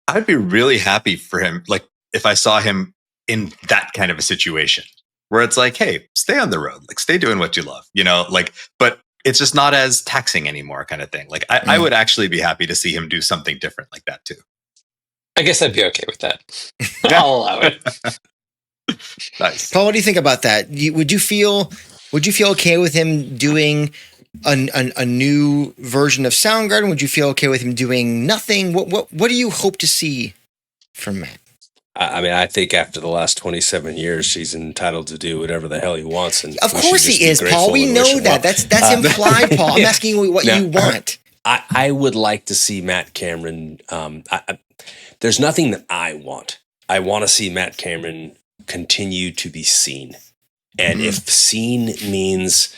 I'd be really happy for him, like if I saw him in that kind of a situation where it's like, hey, stay on the road, like stay doing what you love, but it's just not as taxing anymore kind of thing. Like I would actually be happy to see him do something different like that too. I guess I'd be okay with that. I'll allow it. Nice. Paul, what do you think about that? Would you feel okay with him doing a new version of Soundgarden? Would you feel okay with him doing nothing? What do you hope to see from Matt? I mean, I think after the last 27 years, he's entitled to do whatever the hell he wants. And of course he is, Paul. We know that. That's implied, Paul. I'm asking you what you want. I would like to see Matt Cameron. There's nothing that I want. I want to see Matt Cameron continue to be seen. And if seen means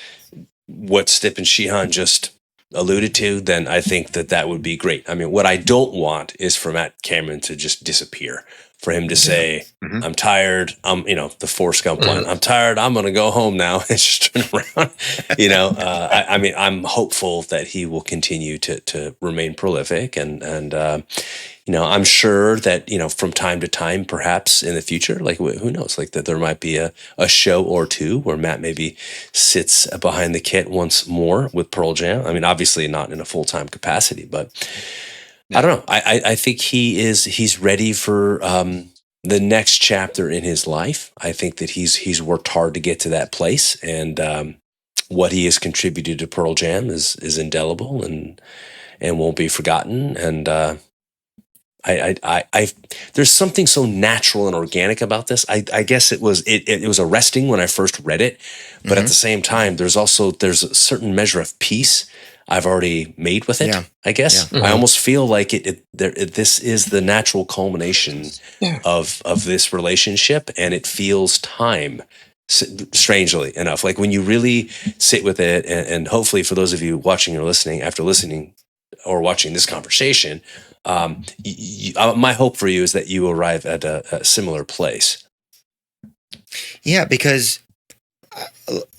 what Stip and Sheehan just alluded to, then I think that would be great. I mean, what I don't want is for Matt Cameron to just disappear. For him to say, I'm tired, the Forrest Gump line, I'm tired, I'm going to go home now. It's just turn around. I mean, I'm hopeful that he will continue to remain prolific. And I'm sure that, from time to time, perhaps in the future, like who knows, like that there might be a show or two where Matt maybe sits behind the kit once more with Pearl Jam. I mean, obviously not in a full-time capacity, but I don't know. I think he's ready for the next chapter in his life. I think that he's worked hard to get to that place, and what he has contributed to Pearl Jam is indelible and won't be forgotten. And I there's something so natural and organic about this. I guess it was arresting when I first read it, but at the same time, there's a certain measure of peace I've already made with it, I guess. Yeah. I almost feel like this is the natural culmination of this relationship, and it feels time, strangely enough. Like when you really sit with it, and hopefully for those of you watching or listening, after listening or watching this conversation, my hope for you is that you arrive at a similar place. Yeah, because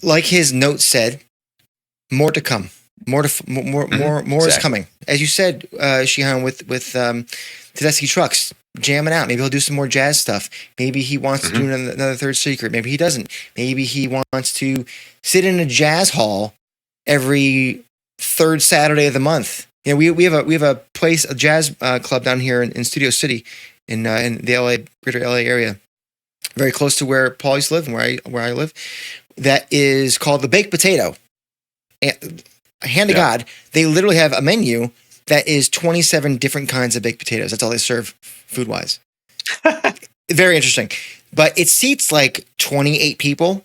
like his note said, more to come. More is coming. As you said, Sheehan, with Tedeschi Trucks, jamming out. Maybe he'll do some more jazz stuff. Maybe he wants to do another Third Secret. Maybe he doesn't. Maybe he wants to sit in a jazz hall every third Saturday of the month. We have a place, a jazz club down here in Studio City, in the greater LA area, very close to where Paul used to live and where I live. That is called the Baked Potato. And, hand to God, they literally have a menu that is 27 different kinds of baked potatoes. That's all they serve food-wise. Very interesting. But it seats like 28 people,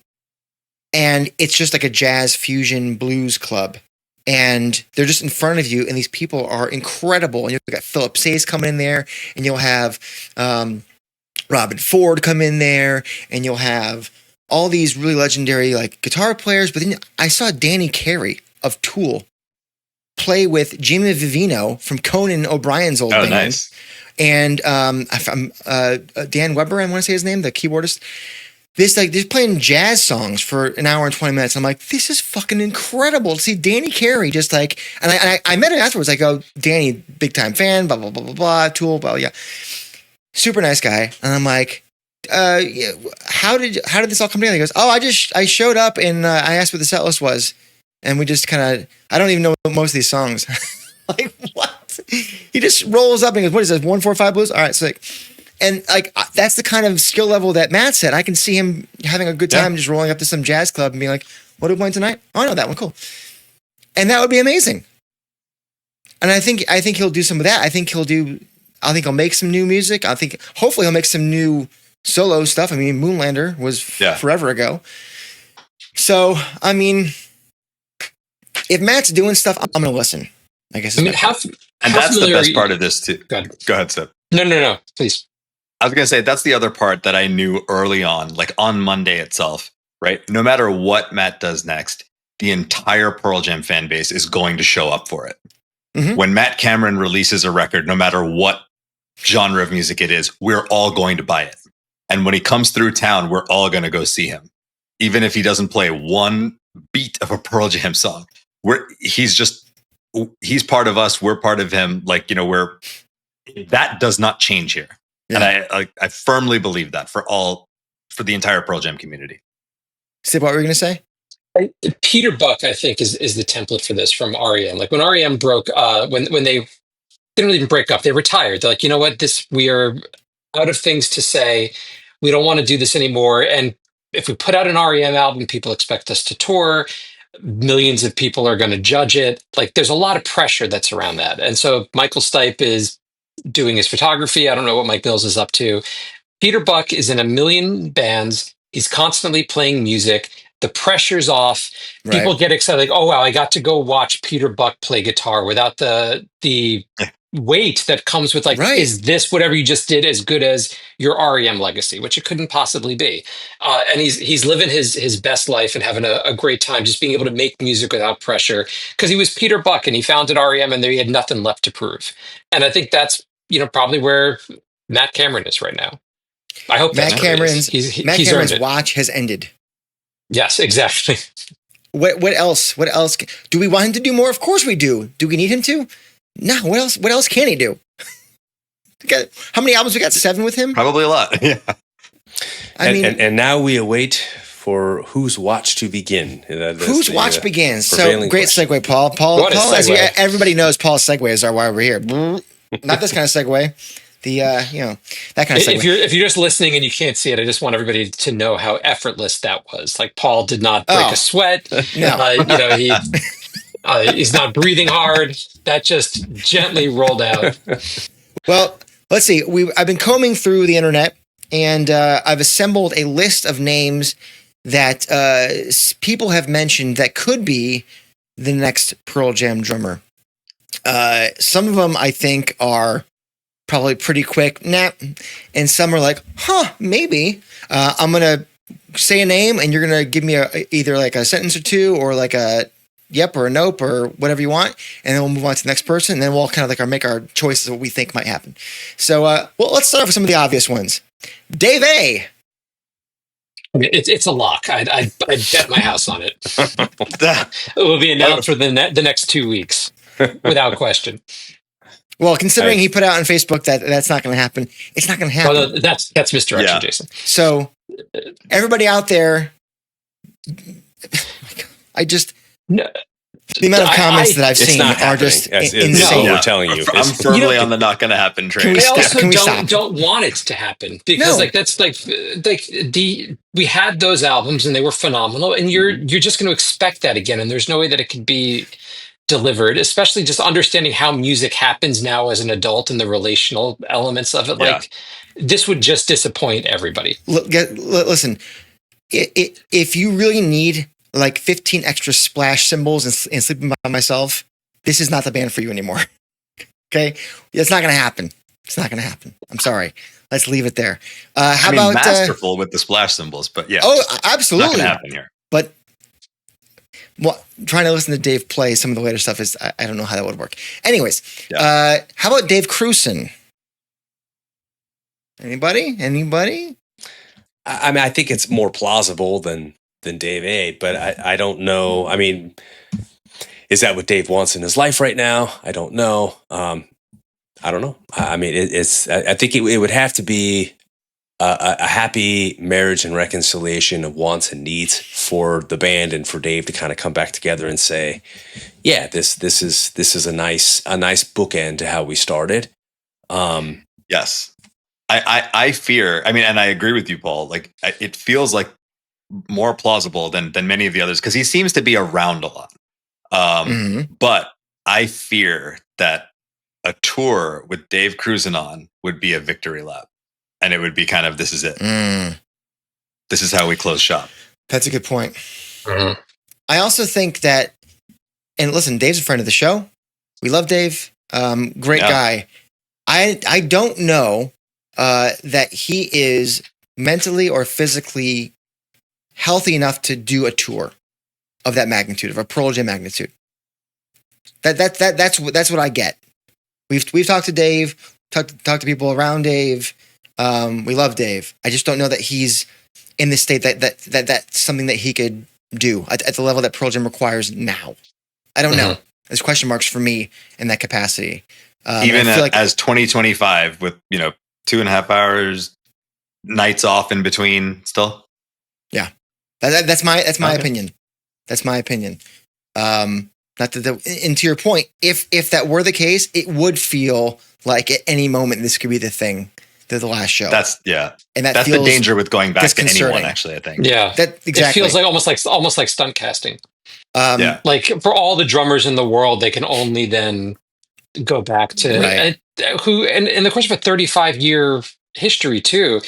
and it's just like a jazz fusion blues club. and they're just in front of you, and these people are incredible. And you've got Philip Sayce coming in there, and you'll have Robin Ford come in there, and you'll have all these really legendary like guitar players. But then I saw Danny Carey of Tool play with Jimmy Vivino from Conan O'Brien's old band. Nice. And Dan Weber, I want to say his name, the keyboardist. They're playing jazz songs for an hour and 20 minutes. I'm like, this is fucking incredible to see Danny Carey just like, and I met him afterwards. I go, Danny, big time fan, blah, blah, blah, blah, blah, Tool, blah, yeah. Super nice guy. And I'm like, how did this all come together? He goes, I showed up and I asked what the set list was. And we just kind of, I don't even know most of these songs. Like, what? He just rolls up and goes, what is this, 145 blues? All right, so that's the kind of skill level that Matt said. I can see him having a good time just rolling up to some jazz club and being like, what are we playing tonight? Oh, I know that one, cool. And that would be amazing. And I think he'll do some of that. I think he'll make some new music. Hopefully he'll make some new solo stuff. I mean, Moonlander was forever ago. So, I mean, if Matt's doing stuff, I'm going to listen. I guess. And that's the best part of this too. Go ahead, Stip. No, please. I was going to say, that's the other part that I knew early on, like on Monday itself, right? No matter what Matt does next, the entire Pearl Jam fan base is going to show up for it. Mm-hmm. When Matt Cameron releases a record, no matter what genre of music it is, we're all going to buy it. And when he comes through town, we're all going to go see him. Even if he doesn't play one beat of a Pearl Jam song, he's part of us. We're part of him. Like, that does not change here. Yeah. And I firmly believe that for the entire Pearl Jam community. Stip, what were you going to say? Peter Buck, I think, is the template for this from REM. Like when REM broke, when they didn't even break up, they retired. They're like, you know what, we are out of things to say. We don't want to do this anymore. And if we put out an REM album, people expect us to tour. Millions of people are going to judge it. Like there's a lot of pressure that's around that. And so Michael Stipe is doing his photography. I don't know what Mike Mills is up to. Peter Buck is in a million bands. He's constantly playing music. The pressure's off. Right. People get excited, like, oh wow, I got to go watch Peter Buck play guitar without the weight that comes with like, is this whatever you just did as good as your REM legacy, which it couldn't possibly be. And he's living his best life and having a great time just being able to make music without pressure because he was Peter Buck and he founded REM and he had nothing left to prove. And I think that's probably where Matt Cameron is right now. I hope Matt Cameron's watch has ended. Yes, exactly. What else? What else? Do we want him to do more? Of course we do. Do we need him to? No. What else can he do? How many albums we got? 7 with him? Probably a lot. Yeah. And now we await for whose watch to begin. Whose watch begins? So great segue, Paul. Paul, as everybody knows, Paul's segues are why we're here. Not this kind of segue. The that kind of segue. If you're just listening and you can't see it, I just want everybody to know how effortless that was. Like Paul did not break a sweat. No. He's not breathing hard. That just gently rolled out. Well, let's see. I've been combing through the internet, and I've assembled a list of names that people have mentioned that could be the next Pearl Jam drummer. Some of them I think are probably pretty quick, nah, and some are like, maybe. I'm gonna say a name, and you're gonna give me either like a sentence or two, or like a yep or a nope or whatever you want, and then we'll move on to the next person, and then we'll kind of like make our choices of what we think might happen. So, let's start with some of the obvious ones. Dave A. I mean, it's a lock. I'd bet my house on it. It will be announced for the next 2 weeks, without question. Well, considering he put out on Facebook that's not going to happen, it's not going to happen. Well, that's misdirection, Jason. So, everybody out there, the amount of comments that I've seen are just insane. We're telling you. I'm firmly on the not going to happen train. I also don't want it to happen because that's we had those albums and they were phenomenal, and you're just going to expect that again, and there's no way that it could be delivered, especially just understanding how music happens now as an adult and the relational elements of it. Like this would just disappoint everybody. Listen, if you really need like 15 extra splash cymbals and Sleeping by Myself, this is not the band for you anymore. Okay? It's not going to happen. It's not going to happen. I'm sorry. Let's leave it there. How about masterful with the splash cymbals, but yeah. Oh, absolutely. Not going to happen here. But trying to listen to Dave play some of the later stuff is, I don't know how that would work. Anyways, how about Dave Krusen? Anybody? I mean, I think it's more plausible than Dave A, but I don't know. I mean, is that what Dave wants in his life right now? I don't know. I don't know. I mean, I think it would have to be a happy marriage and reconciliation of wants and needs for the band and for Dave to kind of come back together and say, yeah, this is a nice bookend to how we started. Yes. I fear, I mean, and I agree with you, Paul, like it feels like more plausible than many of the others, because he seems to be around a lot. But I fear that a tour with Dave Krusen on would be a victory lap, and it would be kind of, this is it. This is how we close shop. That's a good point. I also think that, and listen, Dave's a friend of the show. We love Dave. Great guy. I don't know that he is mentally or physically healthy enough to do a tour of that magnitude, of a Pearl Jam magnitude. That's what I get. We've talked to Dave, talked to people around Dave. We love Dave. I just don't know that he's in the state that's something that he could do at the level that Pearl Jam requires now. I don't know. There's question marks for me in that capacity. Even as 2025 with 2.5 hours, nights off in between still. Yeah. That's my opinion. That's my opinion. Not that and to your point, if that were the case, it would feel like at any moment this could be the thing, the last show. That's and that's the danger with going back to anyone. Actually, I think. Yeah, that exactly. It feels like almost like stunt casting. Like for all the drummers in the world, they can only then go back to who and the course of a 35-year history too.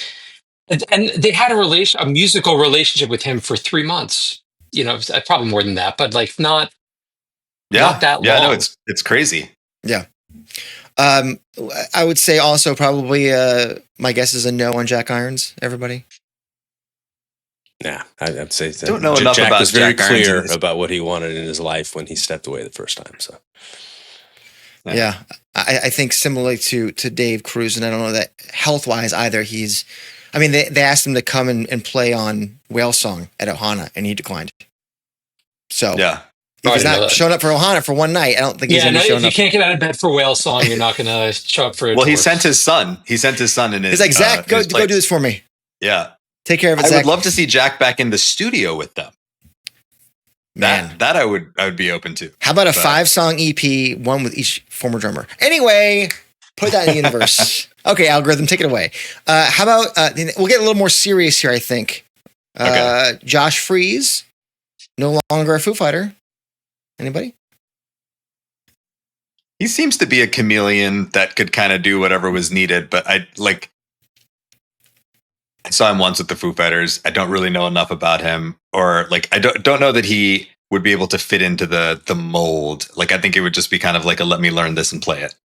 And they had a musical relationship with him for 3 months. Probably more than that, but like not that long. Yeah, no, it's crazy. Yeah. I would say also probably my guess is a no on Jack Irons. Everybody. Yeah, I'd say that. Don't know enough Jack about was very Jack clear Irons about what he wanted in his life when he stepped away the first time. So. Yeah. I think similarly to Dave Krusen, I don't know that health-wise either. They asked him to come and play on Whale Song at Ohana, and he declined. So if he's not showing up for Ohana for one night, I don't think he's going to show up. If you can't get out of bed for Whale Song, you're not going to show up for it. Well, he sent his son. He's like, Zach, go do this for me. Yeah. Take care of it, I Zach. would love to see Jack back in the studio with them. Man. That I would be open to. How about a 5-song EP, one with each former drummer? Anyway, put that in the universe. Okay, algorithm, take it away. How about we'll get a little more serious here, I think. Josh Freese, no longer a Foo Fighter. Anybody? He seems to be a chameleon that could kind of do whatever was needed, but I saw him once with the Foo Fighters. I don't really know enough about him, or I don't know that he would be able to fit into the mold. I think it would just be kind of like a let me learn this and play it.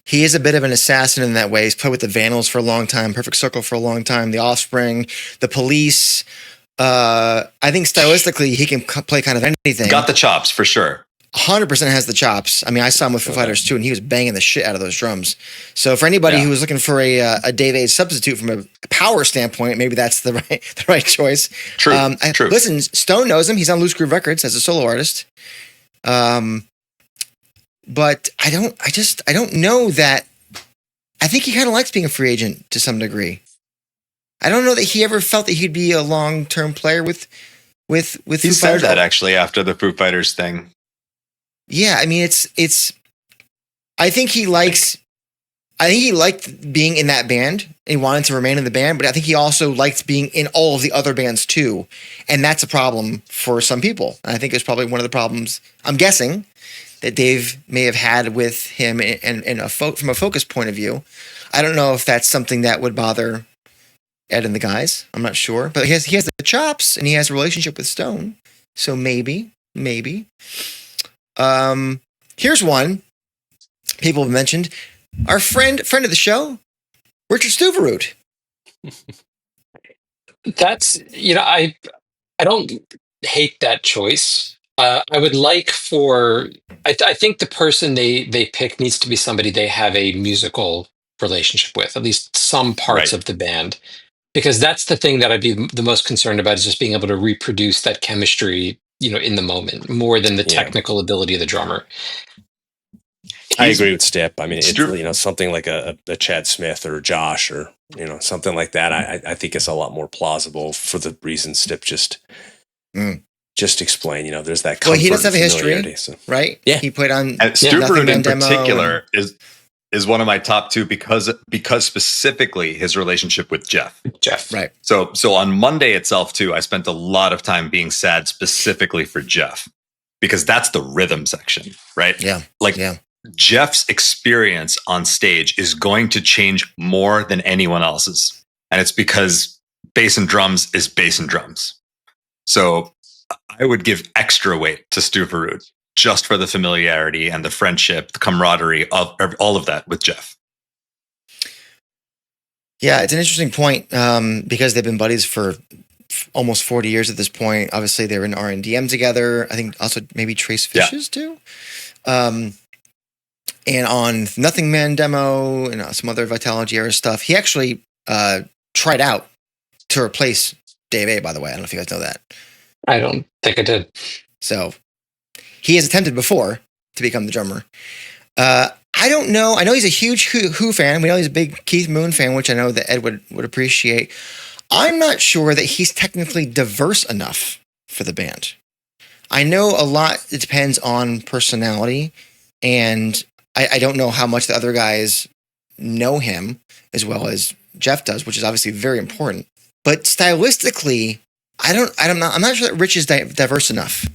He is a bit of an assassin in that way. He's played with the Vandals for a long time, Perfect Circle for a long time, The Offspring, The Police. I think stylistically he can play kind of anything. Got the chops for sure. 100% has the chops. I mean, I saw him with Foo Fighters too, and he was banging the shit out of those drums. So for anybody who was looking for a Dave A substitute from a power standpoint, maybe that's the right choice. True. True. Listen, Stone knows him. He's on Loose Groove Records as a solo artist. But I don't know that. I think he kind of likes being a free agent to some degree. I don't know that he ever felt that he'd be a long-term player with Foo Fighters. He said that actually after the Foo Fighters thing. Yeah, I mean, it's. I think he liked being in that band. He wanted to remain in the band, but I think he also liked being in all of the other bands too, and that's a problem for some people. And I think it's probably one of the problems, I'm guessing, that Dave may have had with him, and from a focus point of view. I don't know if that's something that would bother Ed and the guys. I'm not sure, but he has the chops and he has a relationship with Stone. So maybe. Here's one people have mentioned. Our friend of the show, Richard Stuverud. That's, I don't hate that choice. I would like I think the person they pick needs to be somebody they have a musical relationship with, at least some parts of the band, because that's the thing that I'd be the most concerned about, is just being able to reproduce that chemistry, in the moment, more than the technical ability of the drummer. I agree with Stip. I mean, it's something like a Chad Smith or Josh or something like that. I think it's a lot more plausible for the reasons Stip just explained. There's that comfort. Well, he does have a history, right? Yeah, he played on Stuverud in particular is one of my top two because specifically his relationship with Jeff. Right. So on Monday itself too, I spent a lot of time being sad specifically for Jeff, because that's the rhythm section, right? Yeah. Jeff's experience on stage is going to change more than anyone else's. And it's because bass and drums is bass and drums. So I would give extra weight to Stuverud just for the familiarity and the friendship, the camaraderie of all of that with Jeff. Yeah, it's an interesting point because they've been buddies for almost 40 years at this point. Obviously, they were in R&DM together. I think also maybe Trace Fishes too. And on Nothing Man demo and some other Vitalogy era stuff, he actually tried out to replace Dave A, by the way. I don't know if you guys know that. I don't think I did. So he has attempted before to become the drummer. I don't know. I know he's a huge Who fan. We know he's a big Keith Moon fan, which I know that Ed would appreciate. I'm not sure that he's technically diverse enough for the band. I know a lot, it depends on personality, and I don't know how much the other guys know him as well as Jeff does, which is obviously very important. But stylistically, I'm not sure that Rich is diverse enough.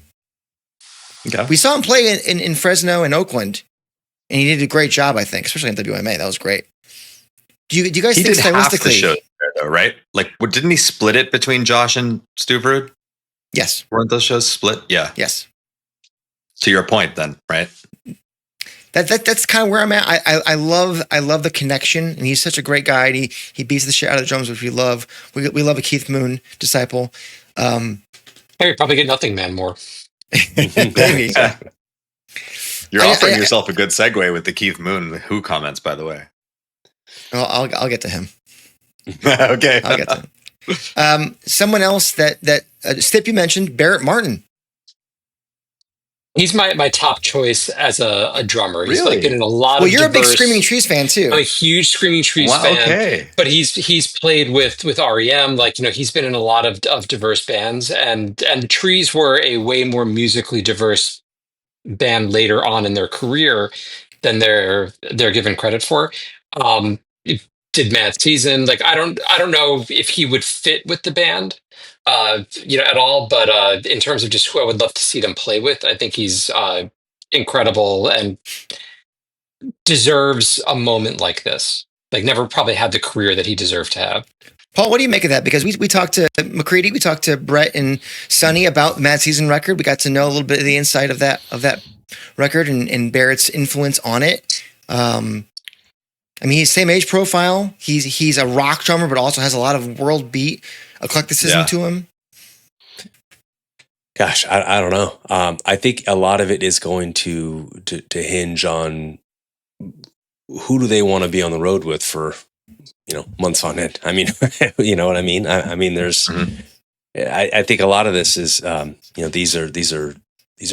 Okay. We saw him play in Fresno and Oakland, and he did a great job, I think, especially in WMA. That was great. Do you guys think did stylistically? Half the show there, though, right? Like, didn't he split it between Josh and Stuverud? Yes. Weren't those shows split? Yeah. Yes. To your point, then, right? That's kind of where I'm at. I love the connection, and he's such a great guy. And he beats the shit out of the drums, which we love. We love a Keith Moon disciple. Hey, probably get Nothing Man more. Maybe. You're offering yourself a good segue with the Keith Moon Who comments, by the way. Well, I'll get to him. Okay, I'll get to him. Someone else that Stip, you mentioned, Barrett Martin. He's my top choice as a drummer. He's Really? been in a lot of Well, you're a big Screaming Trees fan too. I'm a huge Screaming Trees fan. Okay. But he's played with REM. He's been in a lot of diverse bands, and the Trees were a way more musically diverse band later on in their career than they're given credit for. Did Mad Season. I don't know if he would fit with the band, at all. But in terms of just who I would love to see them play with, I think he's incredible and deserves a moment like this. Never probably had the career that he deserved to have. Paul, what do you make of that? Because we talked to McCready, we talked to Brett and Sonny about the Mad Season record. We got to know a little bit of the inside of that record and Barrett's influence on it. He's same age profile. He's a rock drummer, but also has a lot of world beat eclecticism to him. Gosh, I don't know. I think a lot of it is going to hinge on who do they want to be on the road with for, months on end. I mean, you know what I mean? I mean, there's, I think a lot of this is, these are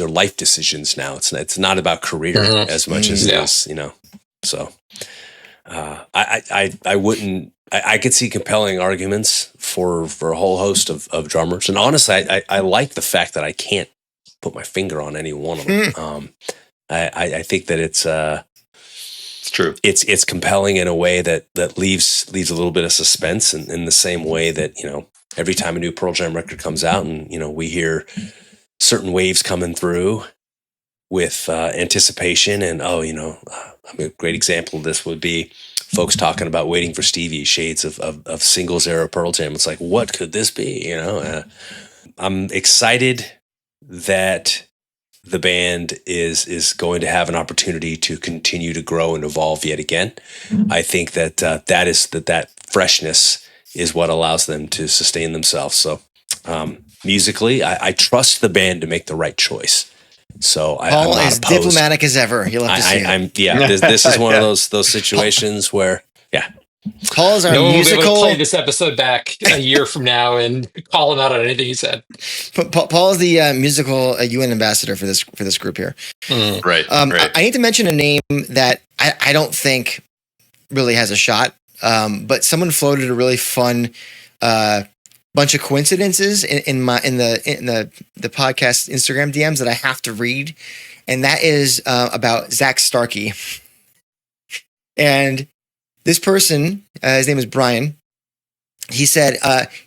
life decisions now. It's not about career as much as it is, so. I could see compelling arguments for a whole host of drummers, and honestly, I like the fact that I can't put my finger on any one of them. I think that it's true. It's compelling in a way that leaves a little bit of suspense, in the same way that every time a new Pearl Jam record comes out, and we hear certain waves coming through with anticipation, and a great example of this would be folks talking about Waiting for Stevie, shades of singles era Pearl Jam. It's like, what could this be? I'm excited that the band is going to have an opportunity to continue to grow and evolve yet again. I think that that freshness is what allows them to sustain themselves. So musically, I trust the band to make the right choice. So Paul I'm not is opposed. diplomatic as ever. You'll have to see. This is one of those situations where Paul is our no one will be able musical. to play this episode back a year from now and call him out on anything he said. Paul is the musical UN ambassador for this group here. Right. I need to mention a name that I don't think really has a shot, but someone floated a really fun bunch of coincidences in the podcast Instagram DMs that I have to read, and that is about Zach Starkey. And this person, his name is Brian. He said,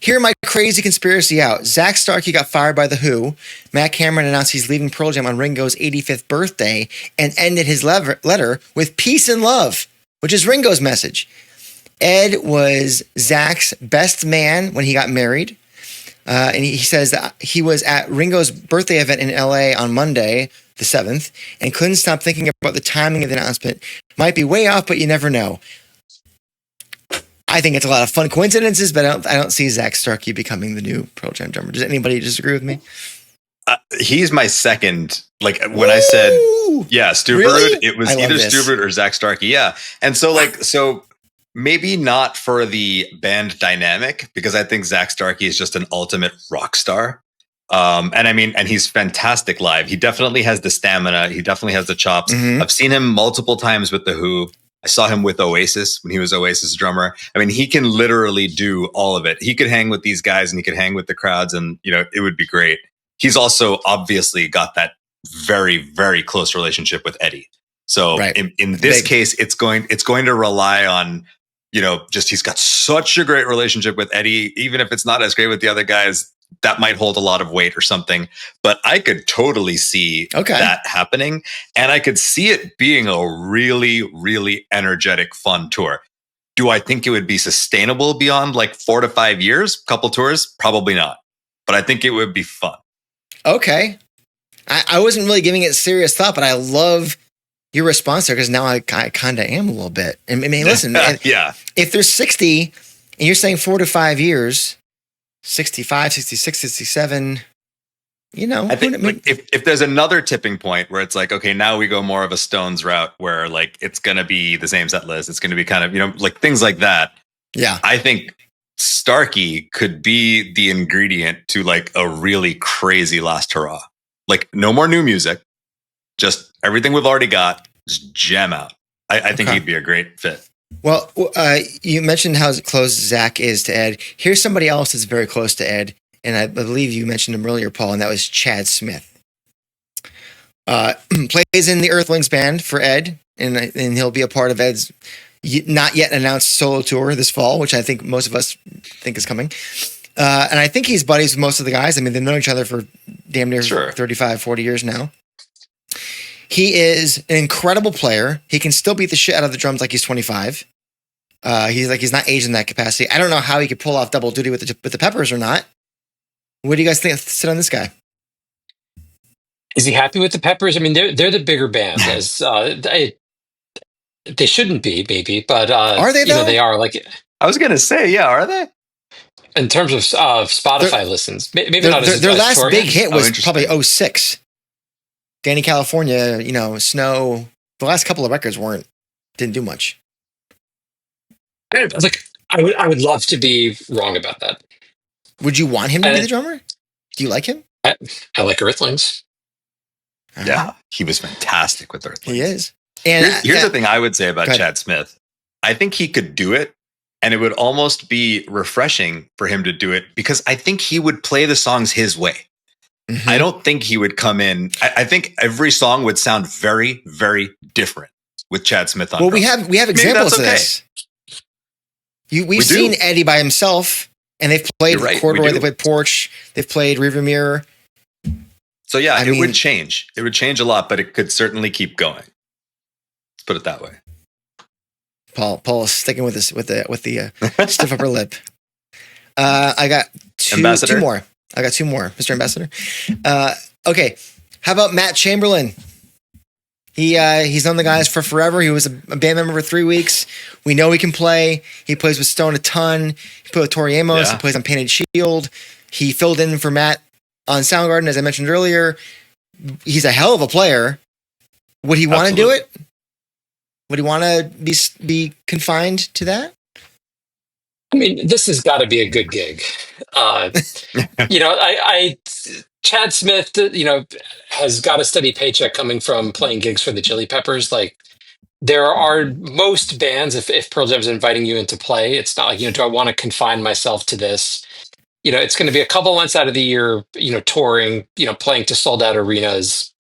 "Hear my crazy conspiracy out. Zach Starkey got fired by The Who. Matt Cameron announced he's leaving Pearl Jam on Ringo's 85th birthday and ended his letter with peace and love, which is Ringo's message. Ed was Zach's best man when he got married. And he says that he was at Ringo's birthday event in LA on Monday, the 7th, and couldn't stop thinking about the timing of the announcement. Might be way off, but you never know. I think it's a lot of fun coincidences, but I don't see Zach Starkey becoming the new Pearl Jam drummer. Does anybody disagree with me? He's my second. Like when I said, Stupid, really? it was either Stupid or Zach Starkey. Yeah. And so maybe not for the band dynamic, because I think Zach Starkey is just an ultimate rock star. And he's fantastic live. He definitely has the stamina. He definitely has the chops. Mm-hmm. I've seen him multiple times with The Who. I saw him with Oasis when he was Oasis drummer. I mean, he can literally do all of it. He could hang with these guys and he could hang with the crowds, and it would be great. He's also obviously got that very, very close relationship with Eddie. So right. in this case, it's going to rely on, just he's got such a great relationship with Eddie, even if it's not as great with the other guys. That might hold a lot of weight or something, but I could totally see that happening. And I could see it being a really, really energetic, fun tour. Do I think it would be sustainable beyond like 4 to 5 years? Couple tours? Probably not. But I think it would be fun. Okay. I wasn't really giving it serious thought, but I love your response there, because now I kind of am a little bit. I mean, listen, if there's 60 and you're saying 4 to 5 years, 65, 66, 67, I think if there's another tipping point where it's like, okay, now we go more of a Stones route where like it's going to be the same set list. It's going to be kind of, like things like that. Yeah. I think Starkey could be the ingredient to like a really crazy last hurrah. Like no more new music, just everything we've already got, just jam out. I think he'd be a great fit. Well, you mentioned how close Zach is to Ed. Here's somebody else that's very close to Ed, and I believe you mentioned him earlier, Paul, and that was Chad Smith. Plays in the Earthlings band for Ed, and he'll be a part of Ed's not yet announced solo tour this fall, which I think most of us think is coming. And I think he's buddies with most of the guys. I mean, they've known each other for damn near 35, 40 years now. He is an incredible player. He can still beat the shit out of the drums like he's 25. He's not aged in that capacity. I don't know how he could pull off double duty with the Peppers or not. What do you guys think? Sit on this guy. Is he happy with the Peppers? I mean, they're the bigger band. As they shouldn't be, maybe, but are they? Though? They are. Like I was gonna say, are they? In terms of Spotify listens, maybe not. Their last big hit was probably 06. Danny California, Snow. The last couple of records didn't do much. Like I would love to be wrong about that. Would you want him to be the drummer? Do you like him? I like Earthlings. Yeah, he was fantastic with Earthlings. He is. And here's the thing I would say about Chad Smith. I think he could do it, and it would almost be refreshing for him to do it, because I think he would play the songs his way. Mm-hmm. I don't think he would come in. I think every song would sound very, very different with Chad Smith on. Well, we have examples of this. We've seen Eddie by himself, and they've played Corduroy, they've played Porch, they've played Rearview Mirror. So yeah, it would change. It would change a lot, but it could certainly keep going. Let's put it that way. Paul is sticking with this with the stiff upper lip. I got two more. I got two more, Mr. Ambassador. Okay, how about Matt Chamberlain? He's known the guys for forever. He was a band member for 3 weeks. We know he can play. He plays with Stone a ton. He played with Tori Amos. Yeah. He plays on Painted Shield. He filled in for Matt on Soundgarden, as I mentioned earlier. He's a hell of a player. Would he want to do it? Would he want to be confined to that? I mean, this has got to be a good gig. Chad Smith, has got a steady paycheck coming from playing gigs for the Chili Peppers. Like, there are most bands, if Pearl Jam's inviting you in to play, it's not like, do I want to confine myself to this? It's going to be a couple months out of the year, touring, playing to sold out arenas.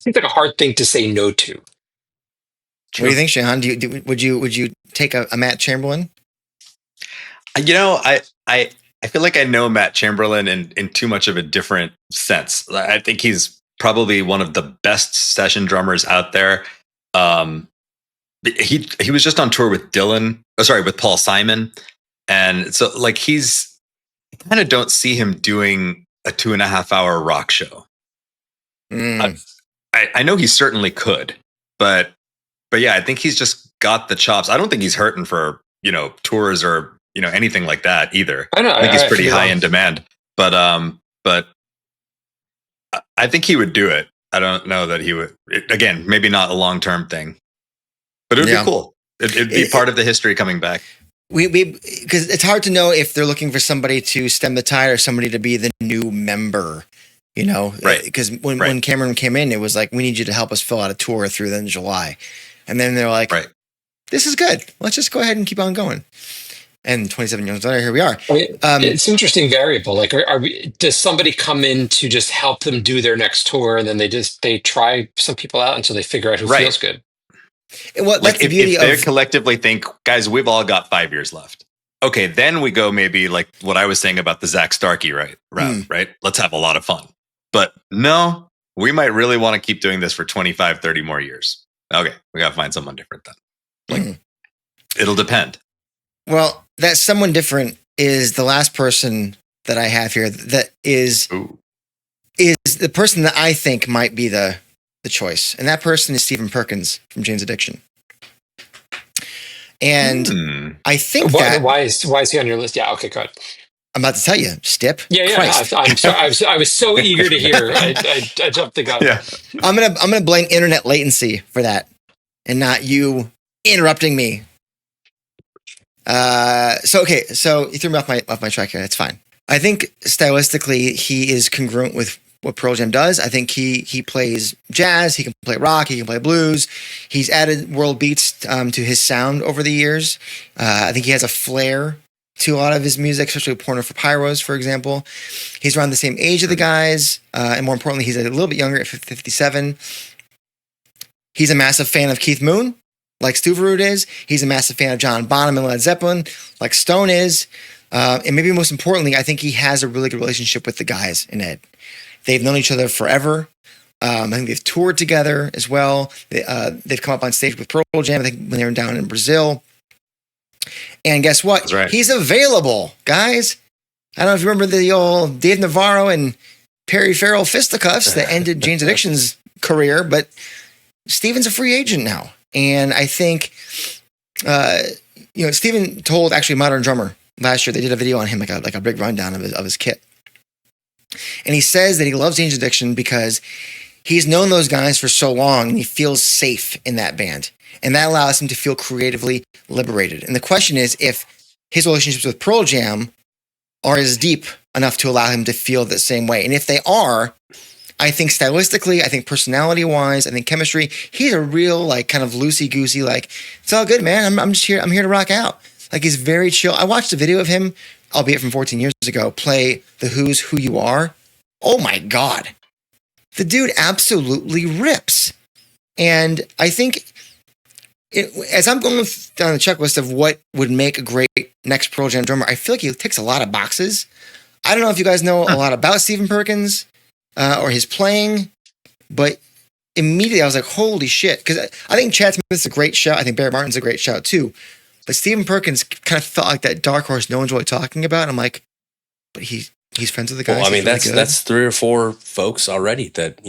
Seems like a hard thing to say no to. What do you think, Sheehan? Would you take a Matt Chamberlain? I feel like I know Matt Chamberlain in too much of a different sense. I think he's probably one of the best session drummers out there. He was just on tour with with Paul Simon, and so like I kind of don't see him doing a 2.5 hour rock show. I know he certainly could, but yeah, I think he's just got the chops. I don't think he's hurting for tours or anything like that either. I think he's pretty high in demand, but I think he would do it. I don't know that he would. Again, maybe not a long-term thing, but it would be cool. It'd be part of the history coming back. Because it's hard to know if they're looking for somebody to stem the tide or somebody to be the new member. Right? Because when Cameron came in, it was like, we need you to help us fill out a tour through the end of July, and then they're like, this is good. Let's just go ahead and keep on going. And 27 years later, here we are. It's an interesting variable. Like, does somebody come in to just help them do their next tour, and then they try some people out until they figure out who feels good? Well, like if they collectively think, guys, we've all got 5 years left. Okay, then we go maybe like what I was saying about the Zach Starkey route, right? Let's have a lot of fun. But no, we might really want to keep doing this for 25, 30 more years. Okay, we got to find someone different then. It'll depend. Well, that someone different is the last person that I have here that is the person that I think might be the choice. And that person is Stephen Perkins from Jane's Addiction. And I think why is he on your list? Yeah, okay, go ahead. I'm about to tell you, Stip. Yeah. I'm sorry. I was so eager to hear. I jumped the gun. Yeah. I'm gonna blame internet latency for that, and not you interrupting me. So you threw me off my track here. That's fine. I think stylistically he is congruent with what Pearl Jam does. I think he plays jazz. He can play rock. He can play blues. He's added world beats to his sound over the years. I think he has a flair to a lot of his music, especially with Porno for Pyros, for example. He's around the same age of the guys, and more importantly, he's a little bit younger at 57. He's a massive fan of Keith Moon, like Stüverud is. He's a massive fan of John Bonham and Led Zeppelin, like Stone is. And maybe most importantly, I think he has a really good relationship with the guys in Ed. They've known each other forever. I think they've toured together as well. They've come up on stage with Pearl Jam, I think when they were down in Brazil. And guess what? That's right. He's available, guys. I don't know if you remember the old Dave Navarro and Perry Farrell fisticuffs that ended Jane's Addiction's career, but Steven's a free agent now. And I think, Steven told actually Modern Drummer last year, they did a video on him, like a big rundown of his kit. And he says that he loves Jane's Addiction because he's known those guys for so long and he feels safe in that band. And that allows him to feel creatively liberated. And the question is if his relationships with Pearl Jam are as deep enough to allow him to feel the same way. And if they are, I think stylistically, I think personality-wise, I think chemistry, he's a real, like, kind of loosey-goosey, like, it's all good, man. I'm just here. I'm here to rock out. Like, he's very chill. I watched a video of him, albeit from 14 years ago, play The Who's Who You Are. Oh, my God. The dude absolutely rips. And I think as I'm going down the checklist of what would make a great next Pearl Jam drummer, I feel like he ticks a lot of boxes. I don't know if you guys know a lot about Stephen Perkins or his playing, but immediately I was like, holy shit. Because I think Chad Smith's a great shout. I think Barry Martin's a great shout too. But Stephen Perkins kind of felt like that dark horse no one's really talking about. I'm like, but he's friends with the guys. Well, I mean, really that's 3 or 4 folks already that,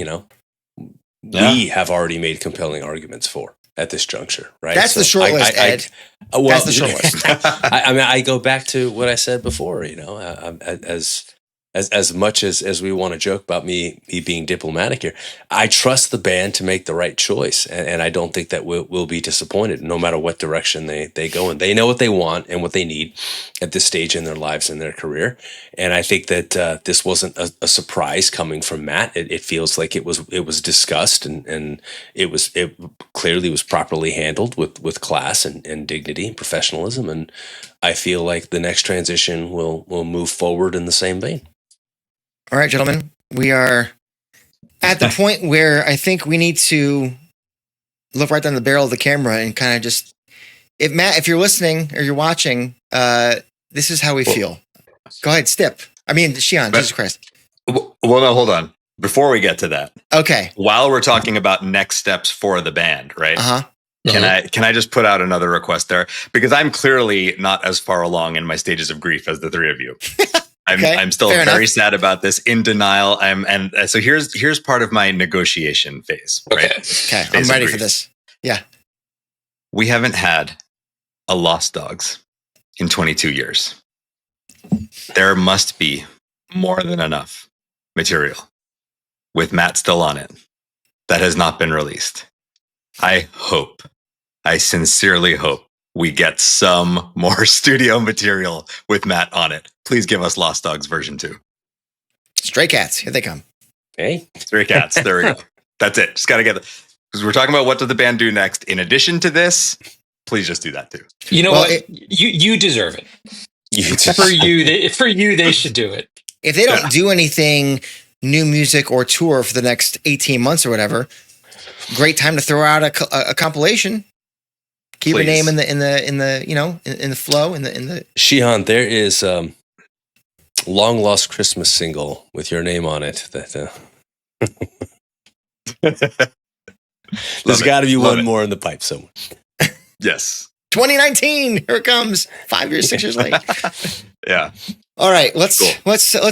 we have already made compelling arguments for at this juncture, right? That's the short list, Ed. That's the short list. I mean, I go back to what I said before, as much as we want to joke about me being diplomatic here, I trust the band to make the right choice, and I don't think that we'll be disappointed no matter what direction they go in. They know what they want and what they need at this stage in their lives and their career, and I think that this wasn't a surprise coming from Matt. It feels like it was discussed and it clearly was properly handled with class and dignity and professionalism, and I feel like the next transition will move forward in the same vein. All right, gentlemen, we are at the point where I think we need to look right down the barrel of the camera and kind of just, if you're listening or you're watching, this is how we feel. Go ahead, Stip. I mean, Sheehan, Jesus Christ. Well, no, hold on. Before we get to that. Okay. While we're talking about next steps for the band, right? Uh-huh. Can I just put out another request there? Because I'm clearly not as far along in my stages of grief as the 3 of you. I'm still very sad about this, in denial. So here's part of my negotiation phase. Right? Okay. I'm ready for this. Yeah. We haven't had a Lost Dogs in 22 years. There must be more than enough material with Matt still on it that has not been released. I sincerely hope we get some more studio material with Matt on it. Please give us Lost Dogs version 2. Stray Cats, here they come. Hey, Stray Cats, there we go. That's it. Just got to get it. Because we're talking about what did the band do next. In addition to this, please just do that too. You know what? You deserve it. For you, they should do it. If they don't do anything, new music or tour for the next 18 months or whatever, great time to throw out a compilation. Keep a name in the flow in the. Sheehan, there is Long Lost Christmas single with your name on it. That there's got to be one more in the pipe somewhere. Yes. 2019, here it comes. 5 years, 6 years late. Yeah. All right, let's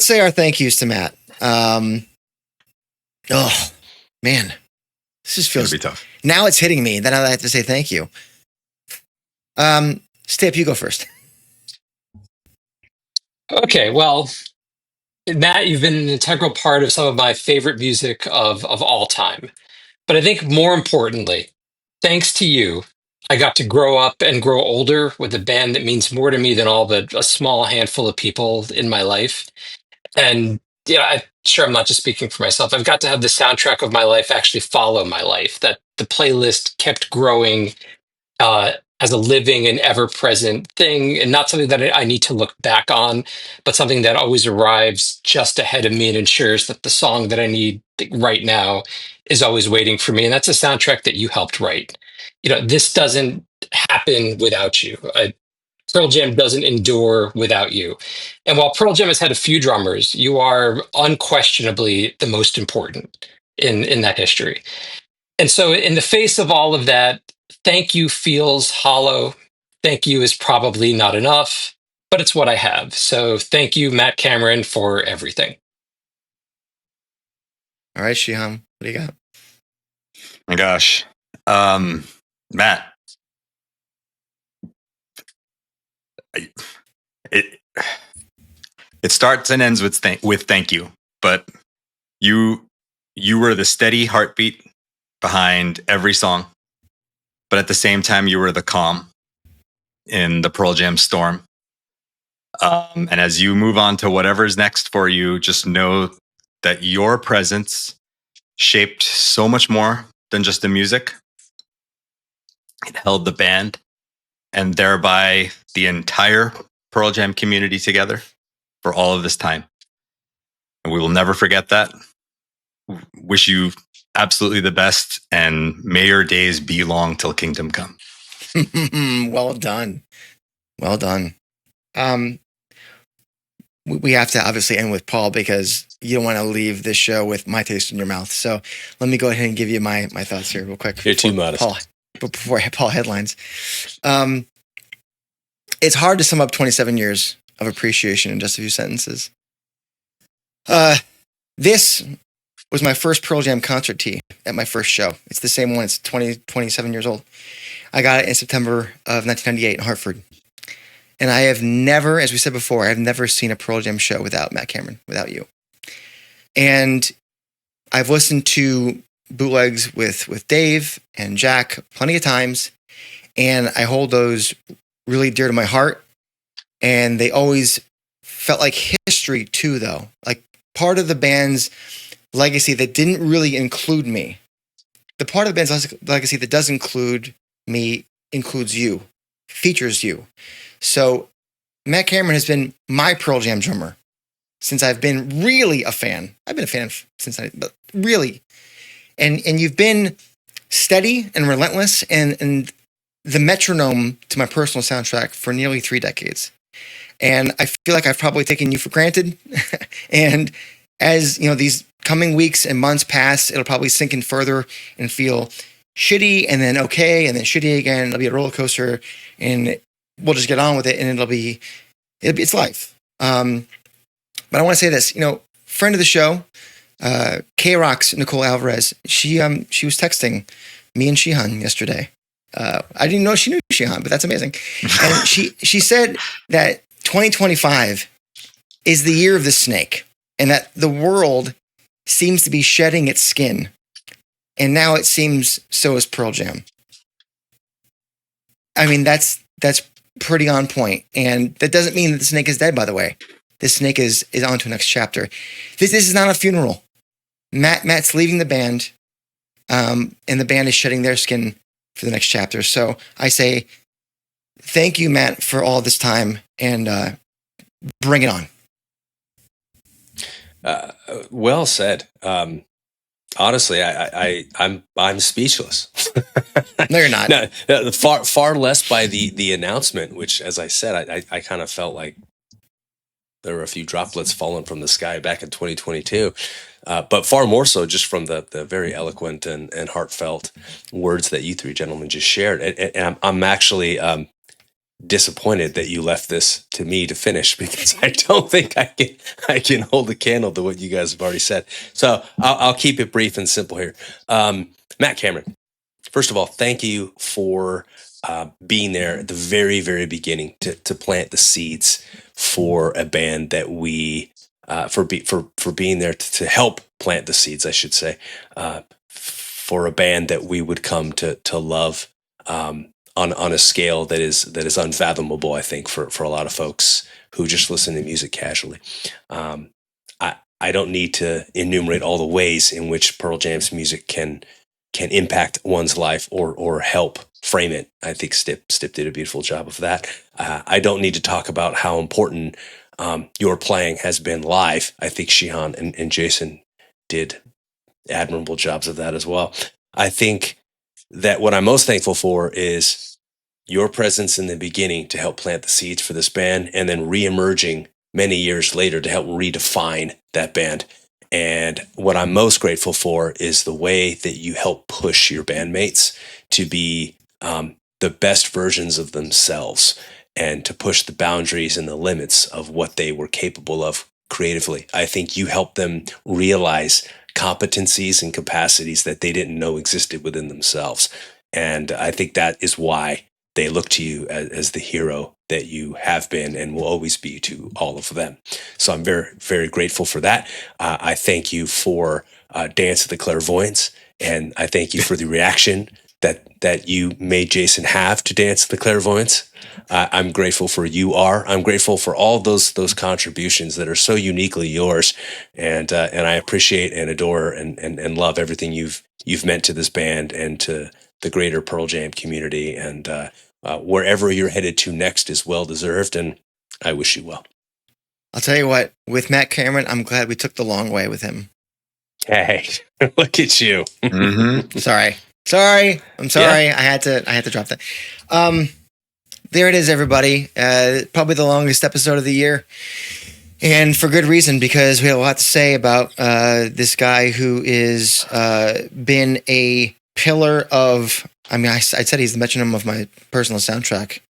say our thank yous to Matt. Oh man, this just feels be tough. Now it's hitting me. Then I have to say thank you. Stip, you go first. Okay, well, Matt, you've been an integral part of some of my favorite music of all time. But I think more importantly, thanks to you, I got to grow up and grow older with a band that means more to me than a small handful of people in my life. And I'm not just speaking for myself. I've got to have the soundtrack of my life actually follow my life, that the playlist kept growing as a living and ever-present thing, and not something that I need to look back on, but something that always arrives just ahead of me and ensures that the song that I need right now is always waiting for me. And that's a soundtrack that you helped write. This doesn't happen without you. Pearl Jam doesn't endure without you. And while Pearl Jam has had a few drummers, you are unquestionably the most important in that history. And so in the face of all of that, thank you feels hollow. Thank you is probably not enough, but it's what I have. So thank you, Matt Cameron, for everything. All right, Sheehan, what do you got? My gosh. Matt. It starts and ends with thank you, but you were the steady heartbeat behind every song. But at the same time, you were the calm in the Pearl Jam storm. And as you move on to whatever's next for you, just know that your presence shaped so much more than just the music. It held the band and thereby the entire Pearl Jam community together for all of this time. And we will never forget that. Wish you absolutely the best, and may your days be long till kingdom come. Well done. Well done. we have to obviously end with Paul because you don't want to leave this show with my taste in your mouth. So let me go ahead and give you my thoughts here real quick. You're too modest. Before Paul headlines. It's hard to sum up 27 years of appreciation in just a few sentences. This was my first Pearl Jam concert tee at my first show. It's the same one. It's 27 years old. I got it in September of 1998 in Hartford. And I have never, as we said before, I've never seen a Pearl Jam show without Matt Cameron, without you. And I've listened to bootlegs with Dave and Jack plenty of times. And I hold those really dear to my heart. And they always felt like history too, though. Like part of the band's legacy that didn't really include me. The part of the band's legacy that does include me includes you, features you. So Matt Cameron has been my Pearl Jam drummer since I've been really a fan. I've been a fan since but really. And you've been steady and relentless and the metronome to my personal soundtrack for nearly 3 decades. And I feel like I've probably taken you for granted. And as you know, these coming weeks and months pass, it'll probably sink in further and feel shitty and then okay and then shitty again. It'll be a roller coaster and we'll just get on with it and it's life. But I want to say this, friend of the show, K-Rock's Nicole Alvarez, she was texting me and Sheehan yesterday. I didn't know she knew Sheehan, but that's amazing. And she said that 2025 is the year of the snake and that the world seems to be shedding its skin. And now it seems so is Pearl Jam. I mean, that's pretty on point. And that doesn't mean that the snake is dead, by the way. This snake is on to the next chapter. This is not a funeral. Matt's leaving the band, and the band is shedding their skin for the next chapter. So I say, thank you, Matt, for all this time, and bring it on. Well said. Honestly, I'm speechless. No, you're not. No, far less by the announcement, which, as I said, I kind of felt like there were a few droplets falling from the sky back in 2022, but far more so just from the very eloquent and heartfelt words that you 3 gentlemen just shared. And I'm actually disappointed that you left this to me to finish because I don't think I can hold a candle to what you guys have already said. So I'll keep it brief and simple here. Matt Cameron, first of all, thank you for being there at the very, very beginning to plant the seeds for a band that we for being there to help plant the seeds, I should say, for a band that we would come to love on a scale that is unfathomable, I think, for a lot of folks who just listen to music casually. I don't need to enumerate all the ways in which Pearl Jam's music can impact one's life or help frame it. I think Stip did a beautiful job of that. I don't need to talk about how important your playing has been live. I think Sheehan and Jason did admirable jobs of that as well. I think that what I'm most thankful for is your presence in the beginning to help plant the seeds for this band and then re-emerging many years later to help redefine that band. And what I'm most grateful for is the way that you help push your bandmates to be the best versions of themselves and to push the boundaries and the limits of what they were capable of creatively. I think you help them realize competencies and capacities that they didn't know existed within themselves. And I think that is why they look to you as the hero that you have been and will always be to all of them. So I'm very, very grateful for that. I thank you for Dance of the Clairvoyants, and I thank you for the reaction that you made Jason have to Dance of the Clairvoyants. I'm grateful for I'm grateful for all those contributions that are so uniquely yours, and I appreciate and adore and love everything you've meant to this band and to the greater Pearl Jam community, and wherever you're headed to next is well deserved, and I wish you well. I'll tell you what, with Matt Cameron, I'm glad we took the long way with him. Hey, look at you. Mm-hmm. Sorry. I'm sorry. Yeah. I had to drop that. There it is, everybody. Probably the longest episode of the year. And for good reason, because we have a lot to say about this guy who is been a pillar of, I said he's the metronome of my personal soundtrack.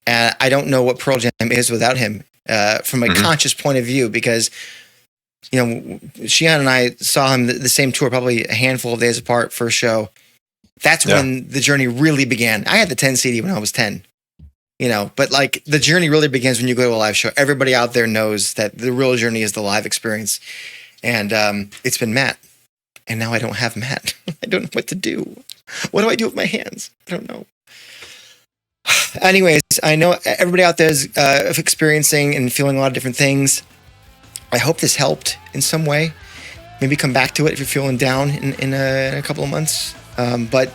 And I don't know what Pearl Jam is without him from a conscious point of view, because, Sheehan and I saw him the same tour, probably a handful of days apart for a show. That's when the journey really began. I had the 10 CD when I was 10. But like the journey really begins when you go to a live show. Everybody out there knows that the real journey is the live experience. And it's been Matt. And now I don't have Matt. I don't know what to do. What do I do with my hands? I don't know. Anyways, I know everybody out there is experiencing and feeling a lot of different things. I hope this helped in some way. Maybe come back to it if you're feeling down in a couple of months. But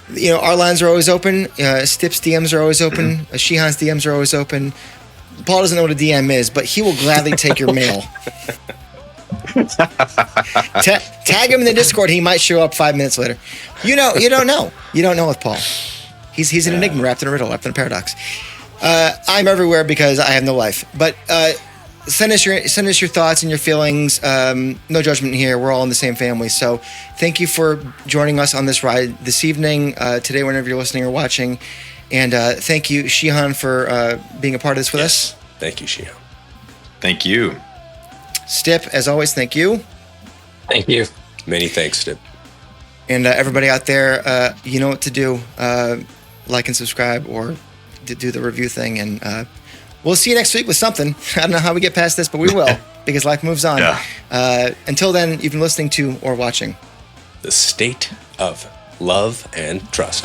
our lines are always open. Stip's DMs are always open. Sheehan's DMs are always open. Paul doesn't know what a DM is, but he will gladly take your mail. Tag him in the Discord. He might show up 5 minutes later. You don't know. You don't know with Paul. He's an enigma wrapped in a riddle, wrapped in a paradox. I'm everywhere because I have no life. But send us your thoughts and your feelings. No judgment here. We're all in the same family. So thank you for joining us on this ride this evening, today, whenever you're listening or watching. And thank you, Sheehan, for being a part of this with us. Thank you, Sheehan. Thank you. Stip, as always, thank you. Thank you. Many thanks, Stip. And everybody out there, you know what to do. Like and subscribe, or do the review thing. And we'll see you next week with something. I don't know how we get past this, but we will, because life moves on. Yeah. Until then, you've been listening to or watching The State of Love and Trust.